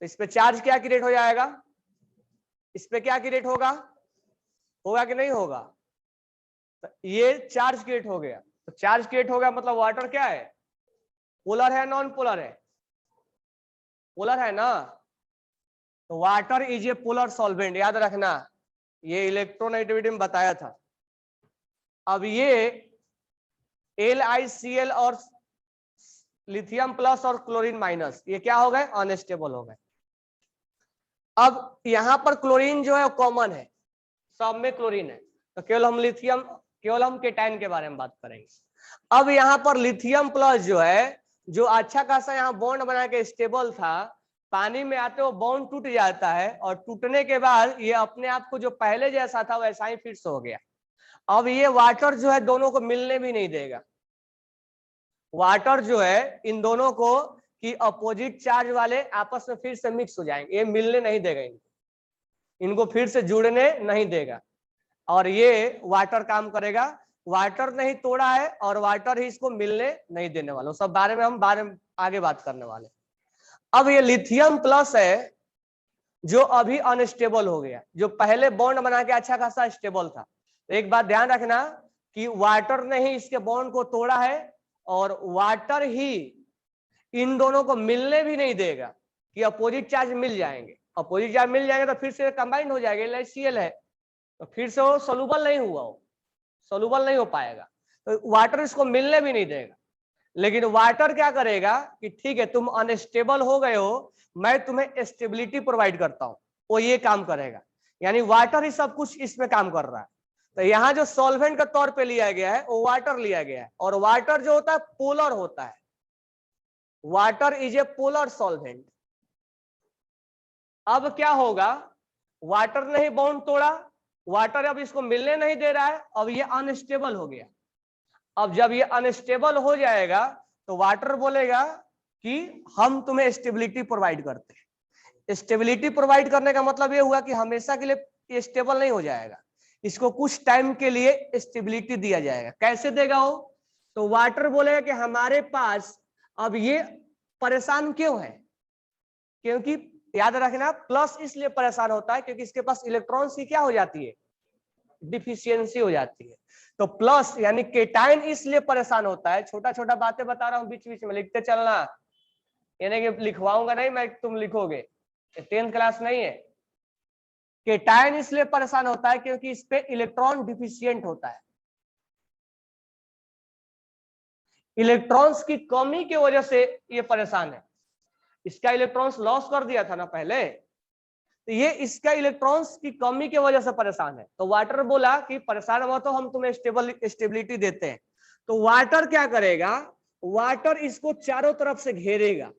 तो इस पे चार्ज क्या क्रिएट हो जाएगा? इस पे क्या क्रिएट होगा? होगा कि नहीं होगा? तो ये चार्ज क्रिएट हो गया। तो चार्ज क्रिएट हो गया मतलब वाटर क्या है? पोलर है नॉन पोलर है? पोलर है ना। तो water is a polar solvent, याद रखना, ये इलेक्ट्रोनेगेटिविटी में बताया था। अब ये LiCl और लिथियम प्लस और क्लोरीन माइनस, ये क्या हो गए? अनस्टेबल हो गए। अब यहां पर क्लोरीन जो है कॉमन है, सब में क्लोरीन है, तो केवल हम केटाइन के बारे में बात करेंगे। अब यहाँ पर लिथियम प्लस जो है, जो अच्छा खासा यहाँ बॉन्ड बना के स्टेबल था, पानी में आते वो बॉन्ड टूट जाता है और टूटने के बाद ये अपने आप को जो पहले जैसा था वैसा ही फिर से हो गया। अब ये वाटर जो है दोनों को मिलने भी नहीं देगा। वाटर जो है इन दोनों को कि अपोजिट चार्ज वाले आपस में फिर से मिक्स हो जाएंगे, ये मिलने नहीं देगा, इनको फिर से जुड़ने नहीं देगा और ये वाटर काम करेगा। वाटर नहीं तोड़ा है और वाटर ही इसको मिलने नहीं देने वाला, सब बारे में हम आगे बात करने वाले। अब ये लिथियम प्लस है जो अभी अनस्टेबल हो गया, जो पहले बॉन्ड बना के अच्छा खासा स्टेबल था। एक बात ध्यान रखना कि वाटर ने ही इसके बॉन्ड को तोड़ा है और वाटर ही इन दोनों को मिलने भी नहीं देगा कि अपोजिट चार्ज मिल जाएंगे। अपोजिट चार्ज मिल जाएंगे तो फिर से कंबाइंड हो जाएगा, LiCl है तो फिर से वो सोलूबल नहीं हुआ, वो सोलूबल नहीं हो पाएगा, तो वाटर इसको मिलने भी नहीं देगा। लेकिन वाटर क्या करेगा कि ठीक है तुम अनस्टेबल हो गए हो, मैं तुम्हें स्टेबिलिटी प्रोवाइड करता हूं, वो ये काम करेगा। यानी वाटर ही सब कुछ इसमें काम कर रहा है। तो यहाँ जो सॉल्वेंट के तौर पे लिया गया है वो वाटर लिया गया है, और वाटर जो होता है पोलर होता है। Water is a polar solvent. अब क्या होगा, वाटर ने ही बॉन्ड तोड़ा, वाटर अब इसको मिलने नहीं दे रहा है, अब ये अनस्टेबल हो गया। अब जब ये अनस्टेबल हो जाएगा तो वाटर बोलेगा कि हम तुम्हें स्टेबिलिटी प्रोवाइड करते हैं। स्टेबिलिटी प्रोवाइड करने का मतलब ये हुआ कि हमेशा के लिए स्टेबल नहीं हो जाएगा, इसको कुछ टाइम के लिए स्टेबिलिटी दिया जाएगा। कैसे देगा वो? तो वाटर बोलेगा कि हमारे पास अब ये परेशान क्यों है, क्योंकि याद रखना प्लस इसलिए परेशान होता है क्योंकि इसके पास इलेक्ट्रॉन्स की क्या हो जाती है? डिफिशियंसी हो जाती है। तो प्लस यानी केटाइन इसलिए परेशान होता है। छोटा छोटा बातें बता रहा हूं, बीच बीच में लिखते चलना, यानी कि लिखवाऊंगा नहीं मैं, तुम लिखोगे, 10th क्लास नहीं है। केटाइन इसलिए परेशान होता है क्योंकि इस पे इलेक्ट्रॉन डिफिशियंट होता है, इलेक्ट्रॉन्स की कमी की वजह से ये परेशान है। इसका इलेक्ट्रॉन्स लॉस कर दिया था ना पहले, तो ये इसका इलेक्ट्रॉन्स की कमी की वजह से परेशान है। तो वाटर बोला कि परेशान मत हो, हम तुम्हें स्टेबिलिटी देते हैं। तो वाटर क्या करेगा, वाटर इसको चारों तरफ से घेरेगा,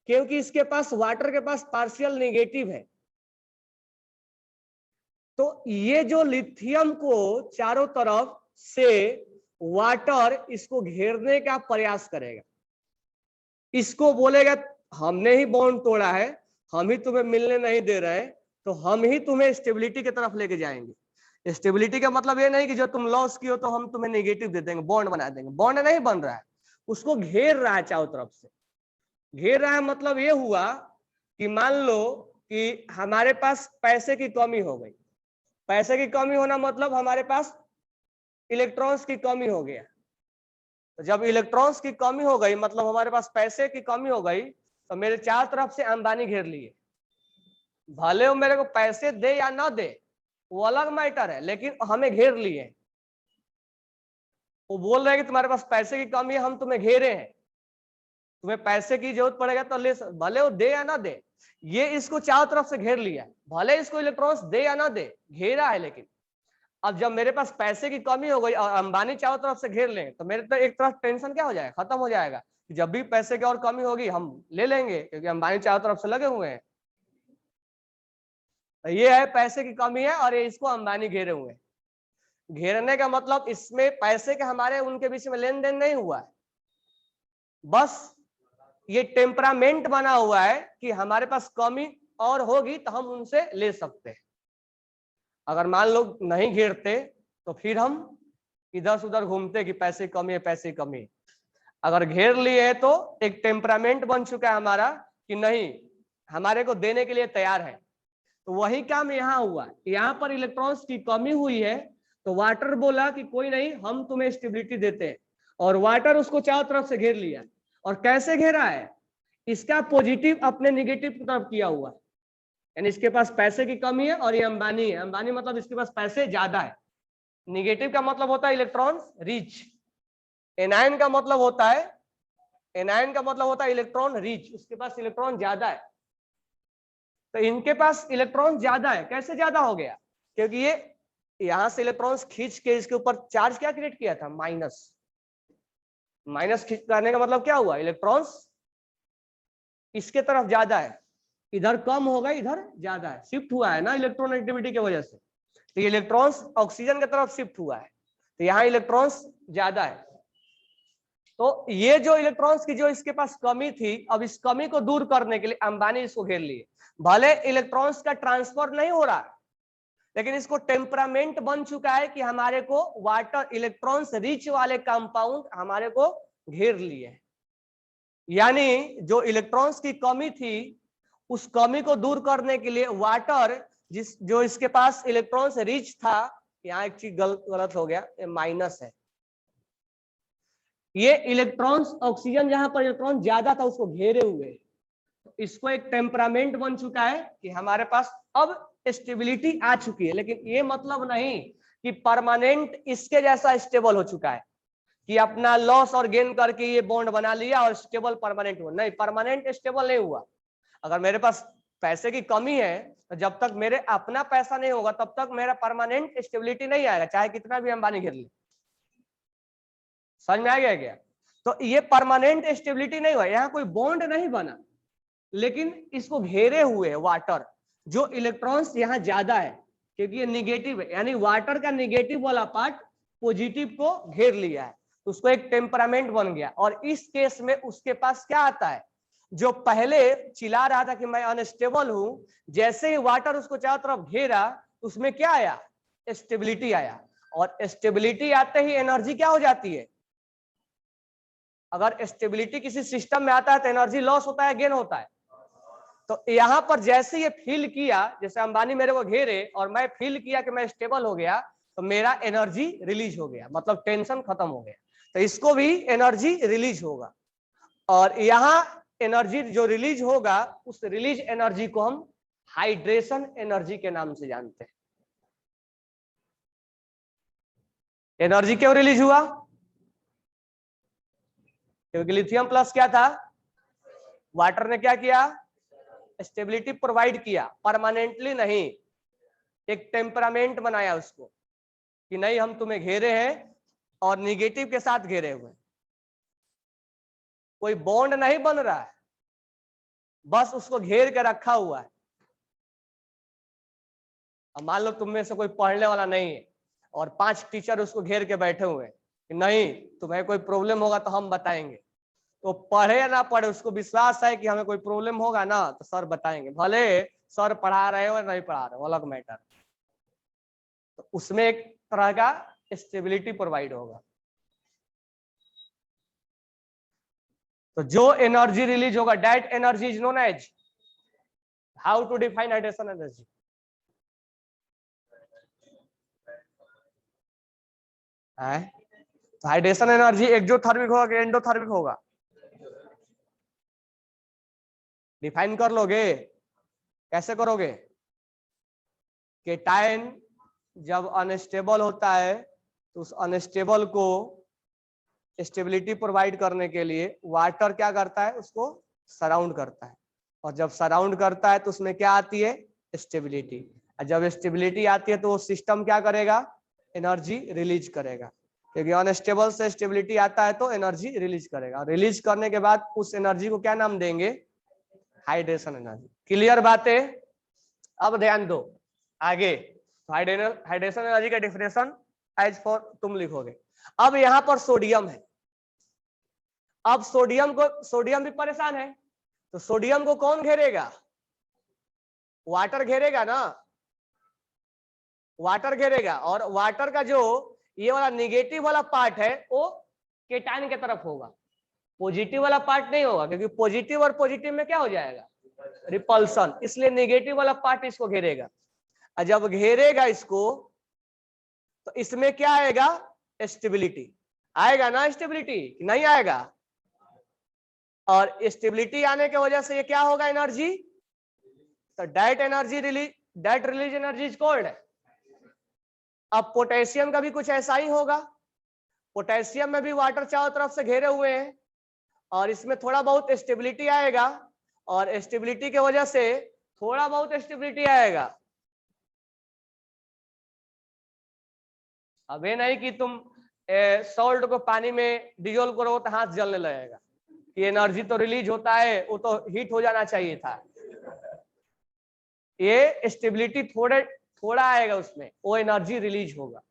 क्योंकि इसके पास वाटर के पास पार्शियल नेगेटिव है। तो ये जो लिथियम को चारों तरफ से वाटर इसको घेरने का प्रयास करेगा, इसको बोलेगा हमने ही बॉन्ड तोड़ा है, हम ही तुम्हें मिलने नहीं दे रहे, तो हम ही तुम्हें स्टेबिलिटी की तरफ लेके जाएंगे। स्टेबिलिटी का मतलब ये नहीं कि जो तुम लॉस की हो तो हम तुम्हें नेगेटिव दे देंगे, बॉन्ड बना देंगे। बॉन्ड नहीं बन रहा है, उसको घेर रहा है चारों तरफ से। घेर रहा है मतलब ये हुआ कि मान लो कि हमारे पास पैसे की कमी हो गई, पैसे की कमी होना मतलब हमारे पास इलेक्ट्रॉन्स की कमी हो गया। तो जब इलेक्ट्रॉन्स की कमी हो गई मतलब हमारे पास पैसे की कमी हो गई, तो मेरे चारों तरफ से अंबानी घेर लिए। भले वो मेरे को पैसे दे या ना दे वो अलग मैटर है, लेकिन हमें घेर लिए। वो बोल रहे हैं कि तुम्हारे पास पैसे की कमी है, हम तुम्हें घेरे हैं, तुम्हें पैसे की जरूरत पड़ेगा तो ले, भले वो दे या ना दे। ये इसको चारों तरफ से घेर लिया, भले इसको इलेक्ट्रॉन्स दे या ना दे, घेरा है। लेकिन अब जब मेरे पास पैसे की कमी हो गई और अंबानी चारों तरफ से घेर लें, तो मेरे तो एक तरफ टेंशन क्या हो जाएगा, खत्म हो जाएगा। जब भी पैसे की और कमी होगी हम ले लेंगे, क्योंकि अंबानी चारों तरफ से लगे हुए हैं। तो ये है पैसे की कमी है और ये इसको अंबानी घेरे हुए हैं। घेरने का मतलब इसमें पैसे के हमारे उनके बीच में लेन देन नहीं हुआ है, बस ये टेम्परामेंट बना हुआ है कि हमारे पास कमी और होगी तो हम उनसे ले सकते हैं। अगर मान लो नहीं घेरते तो फिर हम इधर से उधर घूमते कि पैसे कमी है, पैसे कमी है। अगर घेर लिए तो एक टेम्परामेंट बन चुका है हमारा कि नहीं, हमारे को देने के लिए तैयार है। तो वही काम यहाँ हुआ, यहाँ पर इलेक्ट्रॉन्स की कमी हुई है तो वाटर बोला कि कोई नहीं, हम तुम्हें स्टेबिलिटी देते हैं, और वाटर उसको चारों तरफ से घेर लिया। और कैसे घेरा है, इसका पॉजिटिव अपने निगेटिव की तरफ किया हुआ है, यानी इसके पास पैसे की कमी है और ये अंबानी है, अंबानी मतलब इसके पास पैसे ज्यादा है। निगेटिव का मतलब होता है इलेक्ट्रॉन रिच, एनायन का मतलब होता है, एनायन का मतलब होता है इलेक्ट्रॉन रिच, उसके पास इलेक्ट्रॉन ज्यादा है। तो इनके पास इलेक्ट्रॉन ज्यादा है, कैसे ज्यादा हो गया, क्योंकि ये यहां से इलेक्ट्रॉन्स खींच के इसके ऊपर चार्ज क्या क्रिएट किया था, माइनस। माइनस करने का मतलब क्या हुआ, इलेक्ट्रॉन्स इसके तरफ ज्यादा है, इधर कम होगा इधर ज्यादा है, शिफ्ट हुआ है ना इलेक्ट्रॉन एक्टिविटी की वजह से। तो ये इलेक्ट्रॉन्स ऑक्सीजन की तरफ शिफ्ट हुआ है, तो यहाँ इलेक्ट्रॉन्स ज्यादा है। तो ये जो इलेक्ट्रॉन्स की जो इसके पास कमी थी, अब इस कमी को दूर करने के लिए अंबानी इसको घेर लिए। भले इलेक्ट्रॉन्स का ट्रांसफर नहीं हो रहा, लेकिन इसको टेम्परामेंट बन चुका है कि हमारे को वाटर इलेक्ट्रॉन्स रिच वाले कंपाउंड हमारे को घेर लिए। यानी जो इलेक्ट्रॉन्स की कमी थी उस कमी को दूर करने के लिए वाटर जो इसके पास इलेक्ट्रॉन्स रिच था, यहाँ एक चीज गलत हो गया, ये माइनस है। ये इलेक्ट्रॉन्स ऑक्सीजन जहां पर इलेक्ट्रॉन ज्यादा था उसको घेरे हुए, तो इसको एक टेम्परामेंट बन चुका है कि हमारे पास अब स्टेबिलिटी आ चुकी है। लेकिन ये मतलब नहीं कि परमानेंट इसके जैसा स्टेबल हो चुका है कि अपना लॉस और गेन करके ये बॉन्ड बना लिया और स्टेबल परमानेंट हुआ, नहीं, परमानेंट स्टेबल नहीं हुआ। अगर मेरे पास पैसे की कमी है तो जब तक मेरे अपना पैसा नहीं होगा तब तक मेरा परमानेंट स्टेबिलिटी नहीं आएगा, चाहे कितना भी अंबानी घेर ले। समझ में आ गया क्या? तो ये परमानेंट स्टेबिलिटी नहीं हुआ, यहाँ कोई बॉन्ड नहीं बना, लेकिन इसको घेरे हुए वाटर, जो इलेक्ट्रॉन्स यहाँ ज्यादा है क्योंकि ये निगेटिव है, यानी वाटर का निगेटिव वाला पार्ट पॉजिटिव को घेर लिया है, तो उसको एक टेम्परामेंट बन गया। और इस केस में उसके पास क्या आता है, जो पहले चिल्ला रहा था कि मैं अनस्टेबल हूं, जैसे ही वाटर उसको चारों तरफ घेरा उसमें क्या आया, स्टेबिलिटी आया। और स्टेबिलिटी आते ही एनर्जी क्या हो जाती है, अगर स्टेबिलिटी किसी सिस्टम में आता है तो एनर्जी लॉस होता है, गेन होता है। तो यहाँ पर जैसे ये फील किया, जैसे अंबानी मेरे को घेरे और मैं फील किया कि मैं स्टेबल हो गया, तो मेरा एनर्जी रिलीज हो गया, मतलब टेंशन खत्म हो गया, तो इसको भी एनर्जी रिलीज होगा। और यहाँ एनर्जी जो रिलीज होगा उस रिलीज एनर्जी को हम हाइड्रेशन एनर्जी के नाम से जानते हैं। एनर्जी क्यों रिलीज हुआ, क्योंकि लिथियम प्लस क्या था, वाटर ने क्या किया, स्टेबिलिटी प्रोवाइड किया, परमानेंटली नहीं, एक टेम्परामेंट बनाया उसको कि नहीं हम तुम्हें घेरे हैं और निगेटिव के साथ घेरे हुए, कोई बॉन्ड नहीं बन रहा है, बस उसको घेर के रखा हुआ है। अब मान लो तुम में से कोई पढ़ने वाला नहीं है और 5 टीचर उसको घेर के बैठे हुए हैं कि नहीं तुम्हें कोई प्रॉब्लम होगा तो हम बताएंगे, तो पढ़े या ना पढ़े उसको विश्वास है कि हमें कोई प्रॉब्लम होगा ना तो सर बताएंगे, भले सर पढ़ा रहे हो या नहीं पढ़ा रहे हो अलग मैटर, तो उसमें एक तरह का स्टेबिलिटी प्रोवाइड होगा। तो जो एनर्जी रिलीज होगा, that energy is known as, how to define hydration energy, तो हाइड्रेशन एनर्जी एक्सोथर्मिक होगा कि एंडोथर्मिक होगा, डिफाइन कर लोगे, कैसे करोगे, केटायन जब अनस्टेबल होता है तो उस अनस्टेबल को स्टेबिलिटी प्रोवाइड करने के लिए वाटर क्या करता है, उसको सराउंड करता है, और जब सराउंड करता है तो उसमें क्या आती है, स्टेबिलिटी, और जब स्टेबिलिटी आती है तो वो सिस्टम क्या करेगा, एनर्जी रिलीज करेगा, क्योंकि अनस्टेबल से स्टेबिलिटी आता है तो एनर्जी रिलीज करेगा, रिलीज करने के बाद उस एनर्जी को क्या नाम देंगे, हाइड्रेशन एनर्जी। क्लियर बात है? अब ध्यान दो आगे, हाइड्रेशन एनर्जी का डेफिनेशन एज फॉर तुम लिखोगे। अब यहां पर सोडियम है, अब सोडियम भी परेशान है, तो सोडियम को कौन घेरेगा? वाटर घेरेगा ना, वाटर घेरेगा। और वाटर का जो ये वाला निगेटिव वाला पार्ट है वो केटायन की तरफ होगा, पॉजिटिव वाला पार्ट नहीं होगा, क्योंकि पॉजिटिव और पॉजिटिव में क्या हो जाएगा? रिपल्सन। इसलिए नेगेटिव वाला पार्ट इसको घेरेगा, और जब घेरेगा इसको तो इसमें क्या आएगा? स्टेबिलिटी आएगा ना, स्टेबिलिटी नहीं आएगा? और स्टेबिलिटी आने की वजह से ये क्या होगा? एनर्जी, तो that release energy is called. अब पोटेशियम का भी कुछ ऐसा ही होगा, पोटेशियम में भी वाटर चारों तरफ से घेरे हुए हैं, और इसमें थोड़ा बहुत स्टेबिलिटी आएगा, और स्टेबिलिटी की वजह से थोड़ा बहुत स्टेबिलिटी आएगा। अब ये नहीं कि तुम सॉल्ट को पानी में डिजोल्व करो तो हाथ जलने लगेगा, कि एनर्जी तो रिलीज होता है, वो तो हीट हो जाना चाहिए था। ये स्टेबिलिटी थोड़ा आएगा उसमें, वो एनर्जी रिलीज होगा।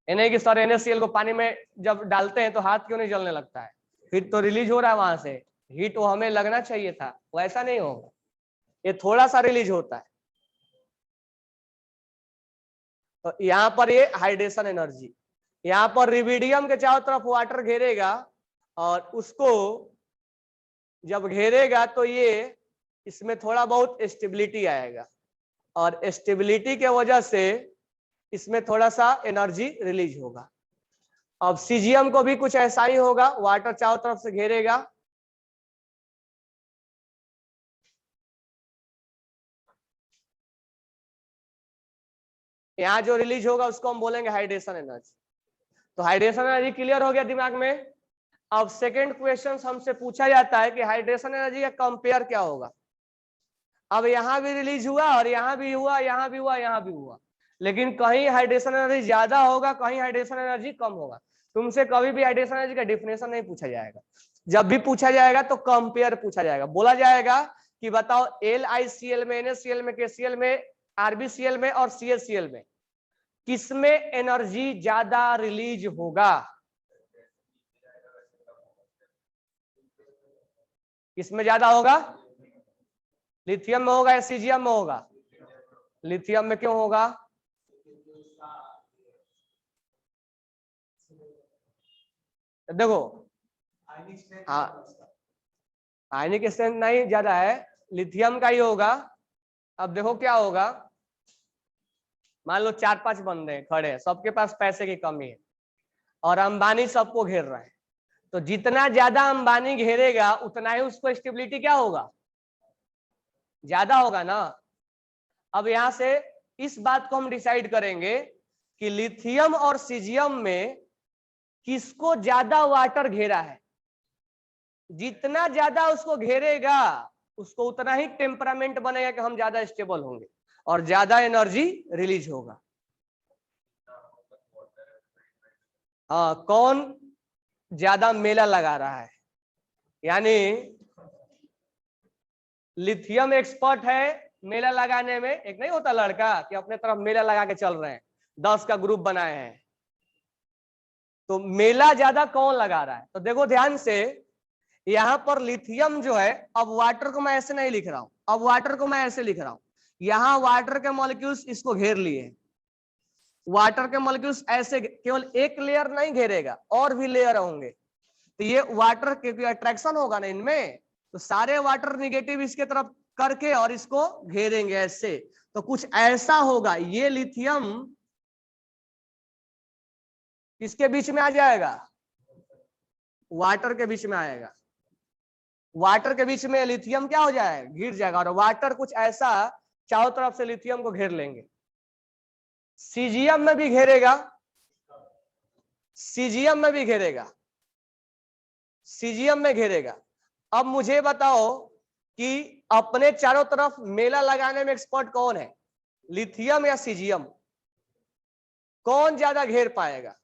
नहीं कि सर NaCl को पानी में जब डालते हैं तो हाथ क्यों नहीं जलने लगता है? हीट तो रिलीज हो रहा है वहां से, हीट वो हमें लगना चाहिए था, वैसा नहीं होगा, ये थोड़ा सा रिलीज होता है। तो यहाँ पर ये हाइड्रेशन एनर्जी, यहाँ पर रिविडियम के चारों तरफ वाटर घेरेगा, और उसको जब घेरेगा तो ये इसमें थोड़ा बहुत स्टेबिलिटी आएगा, और स्टेबिलिटी के वजह से इसमें थोड़ा सा एनर्जी रिलीज होगा। अब सीजियम को भी कुछ ऐसा ही होगा, वाटर चारों तरफ से घेरेगा, यहाँ जो रिलीज होगा उसको हम बोलेंगे हाइड्रेशन एनर्जी। तो हाइड्रेशन एनर्जी क्लियर हो गया दिमाग में। अब सेकंड क्वेश्चन हमसे पूछा जाता है कि हाइड्रेशन एनर्जी का कंपेयर क्या होगा। अब यहाँ भी रिलीज हुआ, और यहाँ भी हुआ, यहाँ भी हुआ, यहाँ भी हुआ, लेकिन कहीं हाइड्रेशन एनर्जी ज्यादा होगा, कहीं हाइड्रेशन एनर्जी कम होगा। तुमसे कभी भी हाइड्रेशन एनर्जी का डिफिनेशन नहीं पूछा जाएगा, जब भी पूछा जाएगा तो कंपेयर पूछा जाएगा। बोला जाएगा कि बताओ LiCl में, NaCl में, KCl में, RbCl में और CaCl में किसमें एनर्जी ज्यादा रिलीज होगा? किसमें ज्यादा होगा? लिथियम में होगा या सीजियम में होगा? लिथियम में। क्यों होगा? देखो, हाँ, आयनिक स्ट्रेंथ नहीं ज्यादा है, लिथियम का ही होगा। अब देखो क्या होगा, मान लो 4-5 बंदे खड़े हैं, सबके पास पैसे की कमी है, और अंबानी सबको घेर रहा है, तो जितना ज्यादा अंबानी घेरेगा उतना ही उसको स्टेबिलिटी क्या होगा? ज्यादा होगा ना। अब यहां से इस बात को हम डिसाइड करेंगे कि लिथियम और सीजियम में किसको ज्यादा वाटर घेरा है। जितना ज्यादा उसको घेरेगा उसको उतना ही टेम्परामेंट बनेगा कि हम ज्यादा स्टेबल होंगे और ज्यादा एनर्जी रिलीज होगा। हाँ, कौन ज्यादा मेला लगा रहा है, यानी लिथियम एक्सपर्ट है मेला लगाने में। एक नहीं होता लड़का कि अपने तरफ मेला लगा के चल रहे हैं, 10 का ग्रुप बनाए हैं, तो मेला ज्यादा कौन लगा रहा है? तो देखो ध्यान से, यहां पर लिथियम जो है, अब वाटर को मैं ऐसे नहीं लिख रहा हूं, अब वाटर को मैं ऐसे लिख रहा हूं, यहां वाटर के मॉलिक्यूल्स इसको घेर लिए, वाटर के मॉलिक्यूल्स ऐसे केवल एक लेयर नहीं घेरेगा, और भी लेयर होंगे, तो ये वाटर क्योंकि अट्रैक्शन होगा ना इनमें, तो सारे वाटर निगेटिव इसके तरफ करके और इसको घेरेंगे ऐसे, तो कुछ ऐसा होगा। ये लिथियम किसके बीच में आ जाएगा? वाटर के बीच में आएगा, वाटर के बीच में लिथियम क्या हो जाएगा? घिर जाएगा, और वाटर कुछ ऐसा चारों तरफ से लिथियम को घेर लेंगे। सीजियम में भी घेरेगा, सीजियम में भी घेरेगा, सीजियम में घेरेगा। अब मुझे बताओ कि अपने चारों तरफ मेला लगाने में एक्सपर्ट कौन है, लिथियम या सीजियम? कौन ज्यादा घेर पाएगा?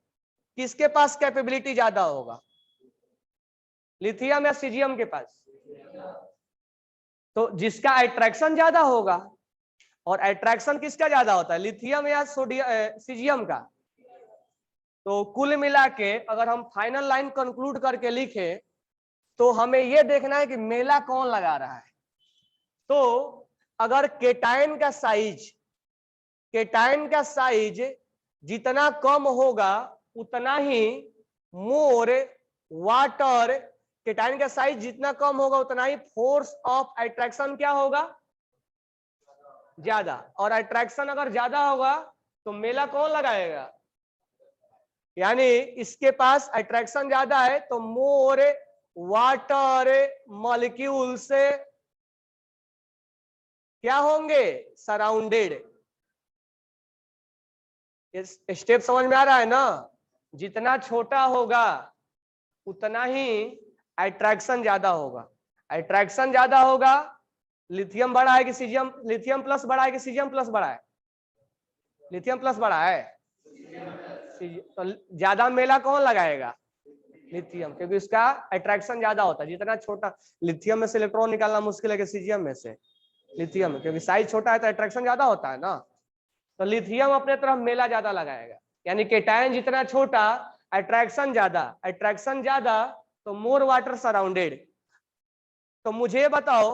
किसके पास कैपेबिलिटी ज्यादा होगा, लिथियम या सीजियम के पास? तो जिसका अट्रैक्शन ज्यादा होगा और अट्रैक्शन किसका ज्यादा होता है, लिथियम या सोडियम सीजियम का। तो कुल मिला के अगर हम फाइनल लाइन कंक्लूड करके लिखे तो हमें यह देखना है कि मेला कौन लगा रहा है। तो अगर केटायन का साइज जितना कम होगा उतना ही मोर वाटर, केटायन का साइज जितना कम होगा उतना ही फोर्स ऑफ अट्रैक्शन क्या होगा, ज्यादा। और अट्रैक्शन अगर ज्यादा होगा तो मेला कौन लगाएगा, यानी इसके पास अट्रैक्शन ज्यादा है तो मोर वाटर मॉलिक्यूल से क्या होंगे, सराउंडेड। इस स्टेप समझ में आ रहा है ना। जितना छोटा होगा उतना ही अट्रैक्शन ज्यादा होगा। अट्रैक्शन ज्यादा होगा, लिथियम बड़ा है कि सीजियम, लिथियम प्लस बड़ा है कि सीजियम प्लस बड़ा है, लिथियम प्लस बड़ा है। तो ज्यादा मेला कौन लगाएगा, लिथियम, क्योंकि इसका अट्रैक्शन ज्यादा होता है। जितना छोटा, लिथियम में से इलेक्ट्रॉन निकालना मुश्किल है कि सीजियम में से लिथियम में, क्योंकि साइज छोटा है तो अट्रैक्शन ज्यादा होता है ना। तो लिथियम अपने तरफ मेला ज्यादा लगाएगा, यानी केटायन जितना छोटा अट्रैक्शन ज्यादा तो मोर वाटर सराउंडेड। तो मुझे बताओ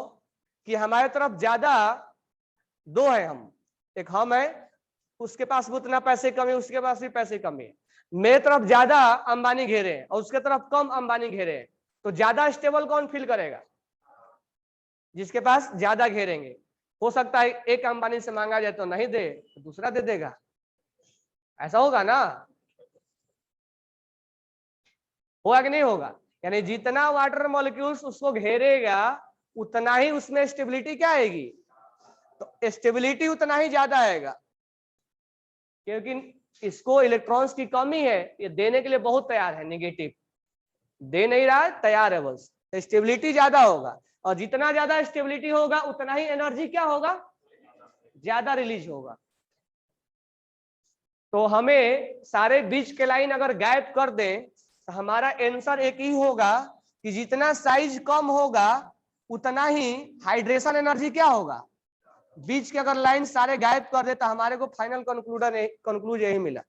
कि हमारे तरफ ज्यादा दो है, एक हम है, उसके पास भी उतना पैसे कम है, उसके पास भी पैसे कम है। मेरे तरफ ज्यादा अंबानी घेरे हैं और उसके तरफ कम अंबानी घेरे हैं, तो ज्यादा स्टेबल कौन फील करेगा, जिसके पास ज्यादा घेरेंगे। हो सकता है एक अंबानी से मांगा जाए तो नहीं दे तो दूसरा दे देगा, ऐसा होगा ना, होगा कि नहीं होगा। यानी जितना वाटर मॉलिक्यूल्स उसको घेरेगा उतना ही उसमें स्टेबिलिटी क्या आएगी, तो स्टेबिलिटी उतना ही ज्यादा आएगा, क्योंकि इसको इलेक्ट्रॉन्स की कमी है, ये देने के लिए बहुत तैयार है, नेगेटिव दे नहीं रहा है, तैयार है बस। तो स्टेबिलिटी ज्यादा होगा, और जितना ज्यादा स्टेबिलिटी होगा उतना ही एनर्जी क्या होगा, ज्यादा रिलीज होगा। तो हमें सारे बीच के लाइन अगर गायब कर दें तो हमारा आंसर एक ही होगा कि जितना साइज कम होगा उतना ही हाइड्रेशन एनर्जी क्या होगा। बीच के अगर लाइन सारे गायब कर दे तो हमारे को फाइनल कंक्लूजन यही मिला,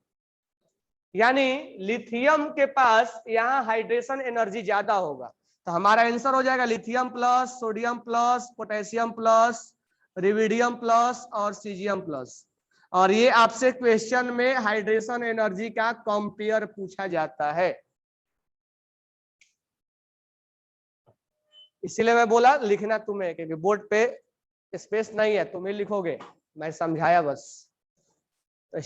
यानी लिथियम के पास यहाँ हाइड्रेशन एनर्जी ज्यादा होगा। तो हमारा आंसर हो जाएगा lithium plus, sodium plus, potassium plus, rubidium plus और सीजियम प्लस। और ये आपसे क्वेश्चन में हाइड्रेशन एनर्जी का कंपेयर पूछा जाता है, इसीलिए मैं बोला लिखना तुम्हें, क्योंकि बोर्ड पे स्पेस नहीं है, तुम ही लिखोगे, मैं समझाया बस। तो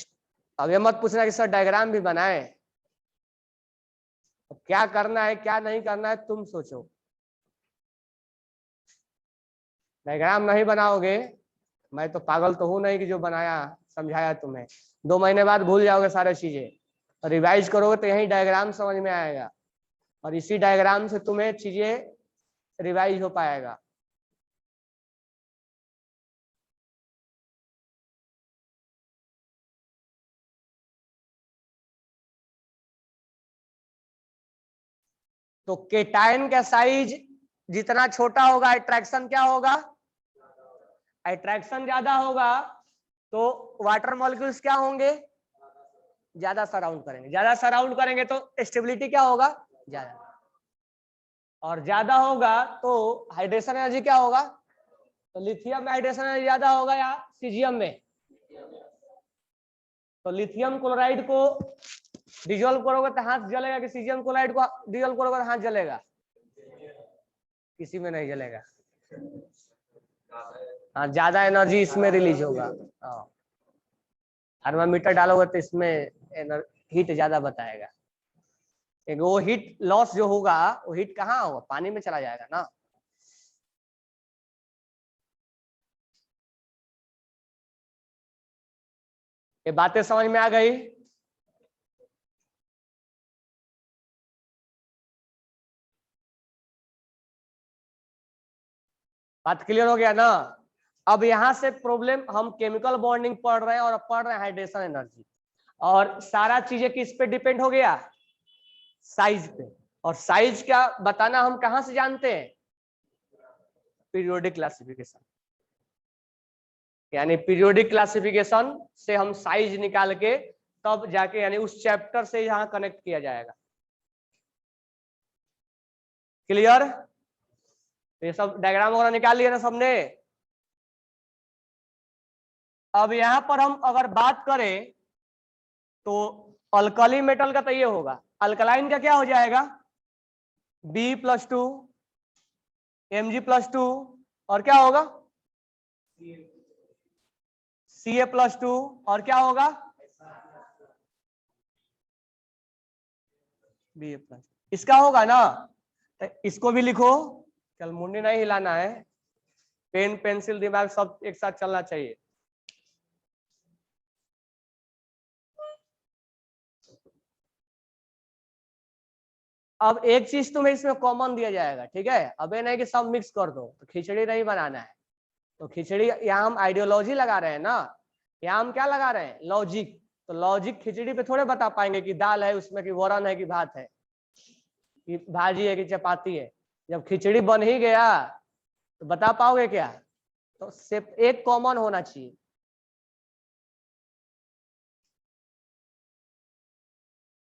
अब ये मत पूछना कि सर डायग्राम भी बनाए, तो क्या करना है क्या नहीं करना है तुम सोचो। डायग्राम नहीं बनाओगे, मैं तो पागल तो हूं नहीं कि जो बनाया समझाया तुम्हें, 2 महीने बाद भूल जाओगे सारे चीजें। रिवाइज करोगे तो यही डायग्राम समझ में आएगा, और इसी डायग्राम से तुम्हें चीजें रिवाइज हो पाएगा। तो केटायन का साइज जितना छोटा होगा अट्रैक्शन क्या होगा, अट्रैक्शन ज्यादा होगा तो वाटर मॉलिक्यूल्स क्या होंगे, ज्यादा सराउंड करेंगे। ज्यादा सराउंड करेंगे तो स्टेबिलिटी क्या होगा, ज्यादा। और ज्यादा होगा तो हाइड्रेशन एनर्जी क्या होगा, तो लिथियम में हाइड्रेशन एनर्जी ज्यादा होगा या सीजियम में। तो लिथियम क्लोराइड को डिजोल्व करोगे तो हाथ जलेगा कि सीजियम क्लोराइड को डिजोल्व करोगे तो हाथ जलेगा, किसी में नहीं जलेगा। हाँ, ज्यादा एनर्जी इसमें रिलीज होगा। थर्मामीटर डालोगे तो इसमें हीट ज्यादा बताएगा, क्योंकि वो हीट लॉस जो होगा वो हीट कहाँ होगा, पानी में चला जाएगा ना। ये बातें समझ में आ गई। बात क्लियर हो गया ना। अब यहां से प्रॉब्लम हम केमिकल बॉन्डिंग पढ़ रहे हैं और पढ़ रहे हैं हाइड्रेशन एनर्जी, और सारा चीजें किस पे डिपेंड हो गया, साइज पे। और साइज क्या बताना हम कहां से जानते हैं, पीरियोडिक क्लासिफिकेशन। यानी पीरियोडिक क्लासिफिकेशन से हम साइज निकाल के तब जाके यानी उस चैप्टर से यहाँ कनेक्ट किया जाएगा। क्लियर? ये सब डायग्राम वगैरह निकाल लिया ना सबने। अब यहाँ पर हम अगर बात करें तो अल्कली मेटल का तो ये होगा, अल्कलाइन का क्या हो जाएगा, B+2 Mg+2 और क्या होगा Ca+2 और क्या होगा Ba+। इसका होगा ना, तो इसको भी लिखो, चल मुंडी नहीं हिलाना है, पेन पेंसिल दिमाग सब एक साथ चलना चाहिए। अब एक चीज तुम्हें इसमें कॉमन दिया जाएगा, ठीक है, अब ये नहीं कि सब मिक्स कर दो, तो खिचड़ी नहीं बनाना है। तो खिचड़ी यहाँ हम आइडियोलॉजी लगा रहे हैं ना, यहाँ हम क्या लगा रहे हैं, लॉजिक। तो लॉजिक खिचड़ी पे थोड़े बता पाएंगे कि दाल है उसमें, कि वरण है कि भात है, कि भाजी है कि चपाती है। जब खिचड़ी बन ही गया तो बता पाओगे क्या? तो सिर्फ एक कॉमन होना चाहिए।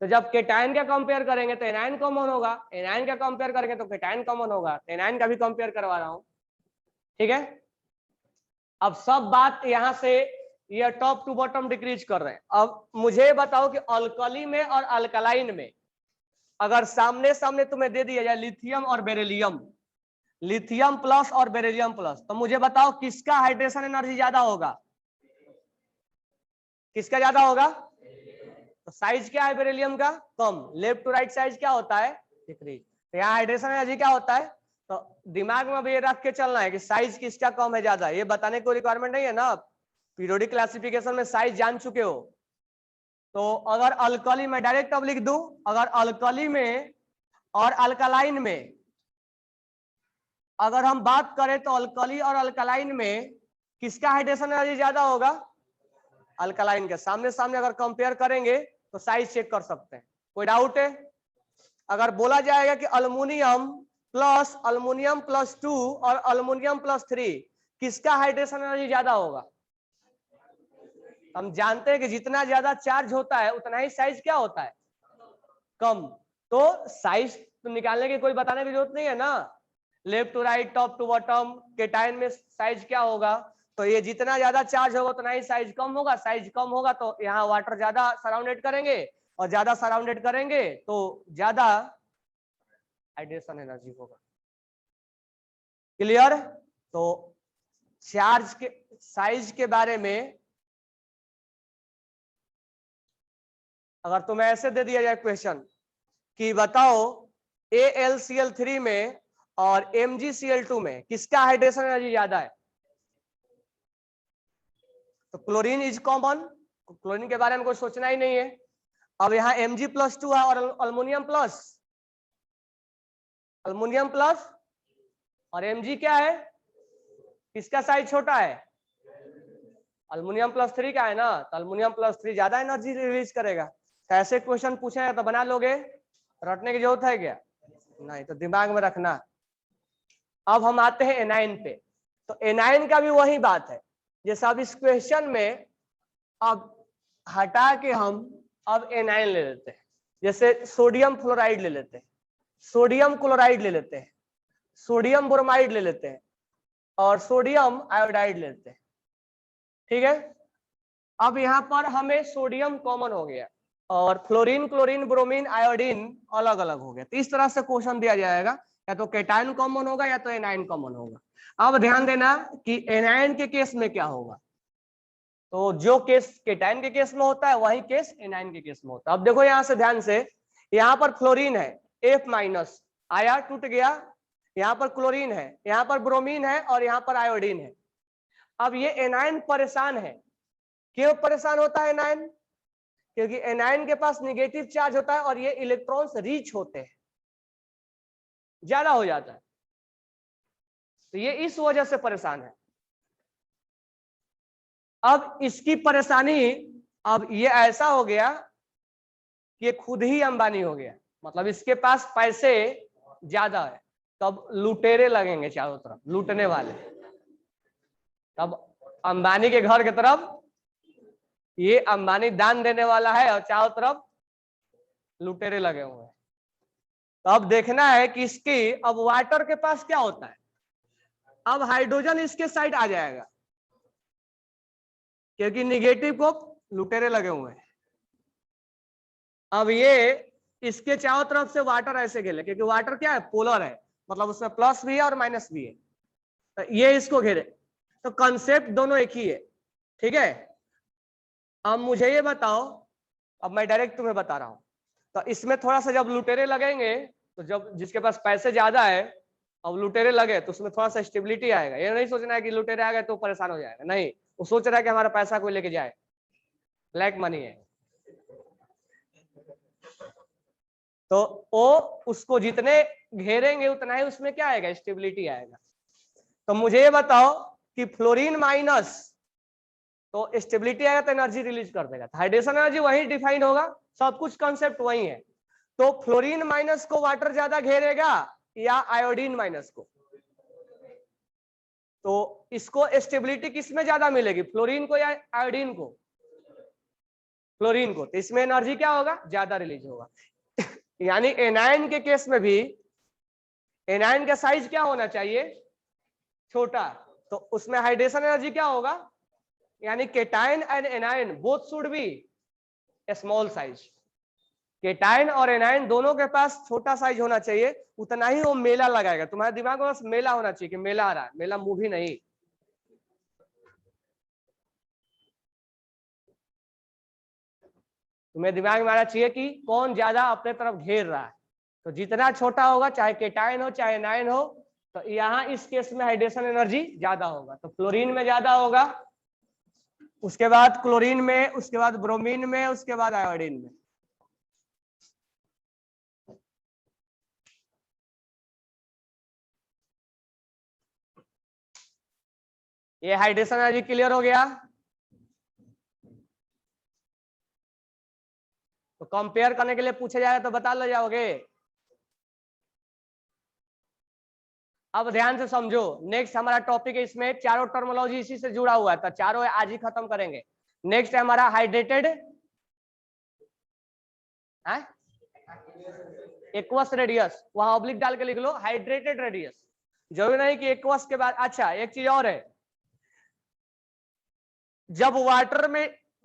तो जब केटायन का कंपेयर करेंगे तो एनायन कॉमन होगा, एनायन का कंपेयर करेंगे तो केटायन कॉमन होगा, एनायन का भी कंपेयर करवा रहा हूं, ठीक है। अब सब बात यहां से ये टॉप टू बॉटम डिक्रीज कर रहे हैं। अब मुझे बताओ कि अल्कली में और अल्कलाइन में अगर सामने सामने तुम्हें दे दिया जाए लिथियम और बेरिलियम, लिथियम प्लस और बेरिलियम प्लस, तो मुझे बताओ किसका हाइड्रेशन एनर्जी ज्यादा होगा, किसका ज्यादा होगा? तो साइज क्या है बेरिलियम का, कम, लेफ्ट टू राइट साइज क्या होता है, डिक्रीज। तो यहाँ हाइड्रेशन एनर्जी क्या होता है, तो दिमाग में भी ये रख के चलना है कि साइज किसका कम है ज्यादा, ये बताने को रिक्वायरमेंट नहीं है ना, पीरियोडिक क्लासिफिकेशन में साइज जान चुके हो। तो अगर अल्कली में डायरेक्ट अब लिख दूं, अगर अल्कली में और अल्कलाइन में अगर हम बात करें तो अल्कली और अल्कलाइन में किसका हाइड्रेशन एनर्जी ज्यादा होगा, अल्कलाइन के। सामने सामने अगर कंपेयर करेंगे तो साइज चेक कर सकते हैं। कोई डाउट है? अगर बोला जाएगा कि अल्मुनियम प्लस 2 और अल्मुनियम प्लस 3 किसका हाइड्रेशन एनर्जी ज्यादा होगा, हम जानते हैं कि जितना ज्यादा चार्ज होता है उतना ही साइज क्या होता है, कम। तो साइज तो निकालने की कोई बताने की जरूरत नहीं है ना, left to right top to bottom cation में साइज क्या होगा, तो ये जितना ज्यादा चार्ज होगा उतना ही साइज कम होगा, साइज कम होगा तो यहाँ वाटर ज्यादा सराउंडेड करेंगे, और ज्यादा सराउंडेड करेंगे तो ज्यादा हाइड्रेशन एनर्जी होगा। क्लियर? तो चार्ज के साइज के बारे में अगर तुम्हें ऐसे दे दिया जाए क्वेश्चन कि बताओ AlCl3 में और MgCl2 में किसका हाइड्रेशन एनर्जी ज्यादा है, तो क्लोरीन इज कॉमन, क्लोरीन के बारे में कोई सोचना ही नहीं है। अब यहाँ Mg+2 है और अल्मुनियम प्लस और Mg क्या है, किसका साइज छोटा है, अल्मुनियम प्लस 3 का है ना, तो अल्मुनियम प्लस 3 ज्यादा एनर्जी रिलीज करेगा। तो ऐसे क्वेश्चन पूछे तो बना लोगे, रटने की जरूरत है क्या, नहीं, तो दिमाग में रखना। अब हम आते हैं एनाइन पे। तो एनाइन का भी वही बात है, जैसे अब इस क्वेश्चन में अब हटा के हम अब एनाइन ले लेते हैं, जैसे सोडियम फ्लोराइड ले लेते हैं, सोडियम क्लोराइड ले लेते हैं, सोडियम ब्रोमाइड ले लेते हैं और सोडियम आयोडाइड ले लेते हैं, ठीक है। अब यहाँ पर हमें सोडियम कॉमन हो गया और फ्लोरीन क्लोरीन ब्रोमीन आयोडीन अलग अलग हो गया। तो इस तरह से क्वेश्चन दिया जाएगा, या तो केटायन कॉमन होगा या तो एनायन कॉमन होगा। अब ध्यान देना कि एनायन के केस में क्या होगा, तो जो केस केटायन के केस में होता है वही केस एनायन के केस में होता है। अब देखो यहां से ध्यान से, यहाँ पर फ्लोरीन है F- आया टूट गया, यहाँ पर क्लोरीन है, यहाँ पर ब्रोमीन है और यहाँ पर आयोडीन है। अब ये एनायन परेशान है, क्यों परेशान होता है एनायन, क्योंकि एनायन के पास निगेटिव चार्ज होता है और ये इलेक्ट्रॉन्स रीच होते हैं, ज्यादा हो जाता है, तो ये इस वजह से परेशान है। अब इसकी परेशानी, अब ये ऐसा हो गया कि ये खुद ही अंबानी हो गया, मतलब इसके पास पैसे ज्यादा है, तब लुटेरे लगेंगे चारों तरफ, लूटने वाले। तब अंबानी के घर की तरफ ये अंबानी दान देने वाला है और चारों तरफ लुटेरे लगे हुए हैं। तो अब देखना है कि इसकी अब वाटर के पास क्या होता है। अब हाइड्रोजन इसके साइड आ जाएगा क्योंकि निगेटिव को लुटेरे लगे हुए हैं। अब ये इसके चारों तरफ से वाटर ऐसे घेरे क्योंकि वाटर क्या है, पोलर है, मतलब उसमें प्लस भी है और माइनस भी है। तो ये इसको घेरे, तो कंसेप्ट दोनों एक ही है। ठीक है, अब मुझे ये बताओ, अब मैं डायरेक्ट तुम्हें बता रहा हूं। तो इसमें थोड़ा सा जब लुटेरे लगेंगे तो जब जिसके पास पैसे ज्यादा है, अब लुटेरे लगे तो उसमें थोड़ा सा स्टेबिलिटी आएगा। ये नहीं सोचना है कि लुटेरे आ गए तो परेशान हो जाएगा, नहीं, वो सोच रहा है कि हमारा पैसा कोई लेके जाए, ब्लैक मनी है। तो वो उसको जितने घेरेंगे उतना ही उसमें क्या आएगा, स्टेबिलिटी आएगा। तो मुझे ये बताओ कि फ्लोरीन माइनस, तो स्टेबिलिटी आएगा तो एनर्जी रिलीज कर देगा, हाइड्रेशन एनर्जी वही डिफाइन होगा, सब कुछ कंसेप्ट वही है। तो फ्लोरीन माइनस को वाटर ज्यादा घेरेगा या आयोडीन माइनस को? तो इसको स्टेबिलिटी किसमें ज्यादा मिलेगी, फ्लोरीन को या आयोडीन को? फ्लोरीन को। तो इसमें एनर्जी क्या होगा, ज्यादा रिलीज होगा। यानी एनायन के केस में भी एनायन का साइज क्या होना चाहिए, छोटा, तो उसमें हाइड्रेशन एनर्जी क्या होगा, यानी cation and anion both should be small size. Cation और एनायन दोनों के पास छोटा साइज होना चाहिए, उतना ही वो मेला लगाएगा। तुम्हारे दिमाग में बस मेला होना चाहिए कि मेला आ रहा है, मेला मूवी नहीं। तुम्हें दिमाग में आना चाहिए कि कौन ज्यादा अपने तरफ घेर रहा है। तो जितना छोटा होगा, चाहे केटायन हो चाहे एनायन हो, तो यहाँ इस केस में हाइड्रेशन एनर्जी ज्यादा होगा। तो फ्लोरीन में ज्यादा होगा, उसके बाद क्लोरीन में, उसके बाद ब्रोमीन में, उसके बाद आयोडीन में। ये हाइड्रेशन एनर्जी क्लियर हो गया। तो कंपेयर करने के लिए पूछे जाएगा तो बता ले जाओगे। अब ध्यान से समझो, नेक्स्ट हमारा टॉपिक है, इसमें चारों टर्मोलॉजी इसी से जुड़ा हुआ है, तो चारों आज ही खत्म करेंगे। नेक्स्ट है हमारा हाइड्रेटेड एक्वस रेडियस, वहां ऑब्लिक डाल के लिख लो हाइड्रेटेड रेडियस, जरूरी नहीं कि एक्वस के बाद। अच्छा, एक चीज और है, जब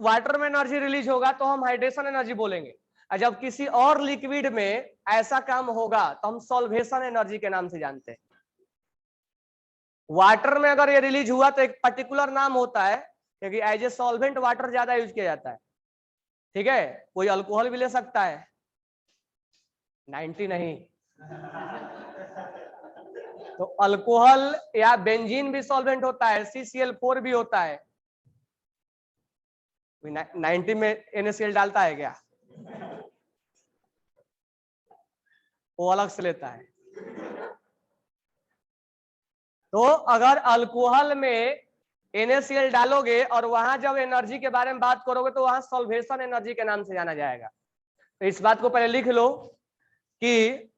वाटर में एनर्जी रिलीज होगा तो हम हाइड्रेशन एनर्जी बोलेंगे, और जब किसी और लिक्विड में ऐसा काम होगा तो हम सॉल्वेशन एनर्जी के नाम से जानते हैं। वाटर में अगर ये रिलीज हुआ तो एक पर्टिकुलर नाम होता है, क्योंकि एज ए सॉल्वेंट वाटर ज्यादा यूज किया जाता है। ठीक है, कोई अल्कोहल भी ले सकता है, 90 नहीं। तो अल्कोहल या बेंजीन भी सॉल्वेंट होता है, CCl4 भी होता है। 90 में NaCl डालता है क्या? वो अलग से लेता है। तो अगर अल्कोहल में NaCl डालोगे और वहां जब एनर्जी के बारे में बात करोगे तो वहां सॉल्वेशन एनर्जी के नाम से जाना जाएगा। तो इस बात को पहले लिख लो कि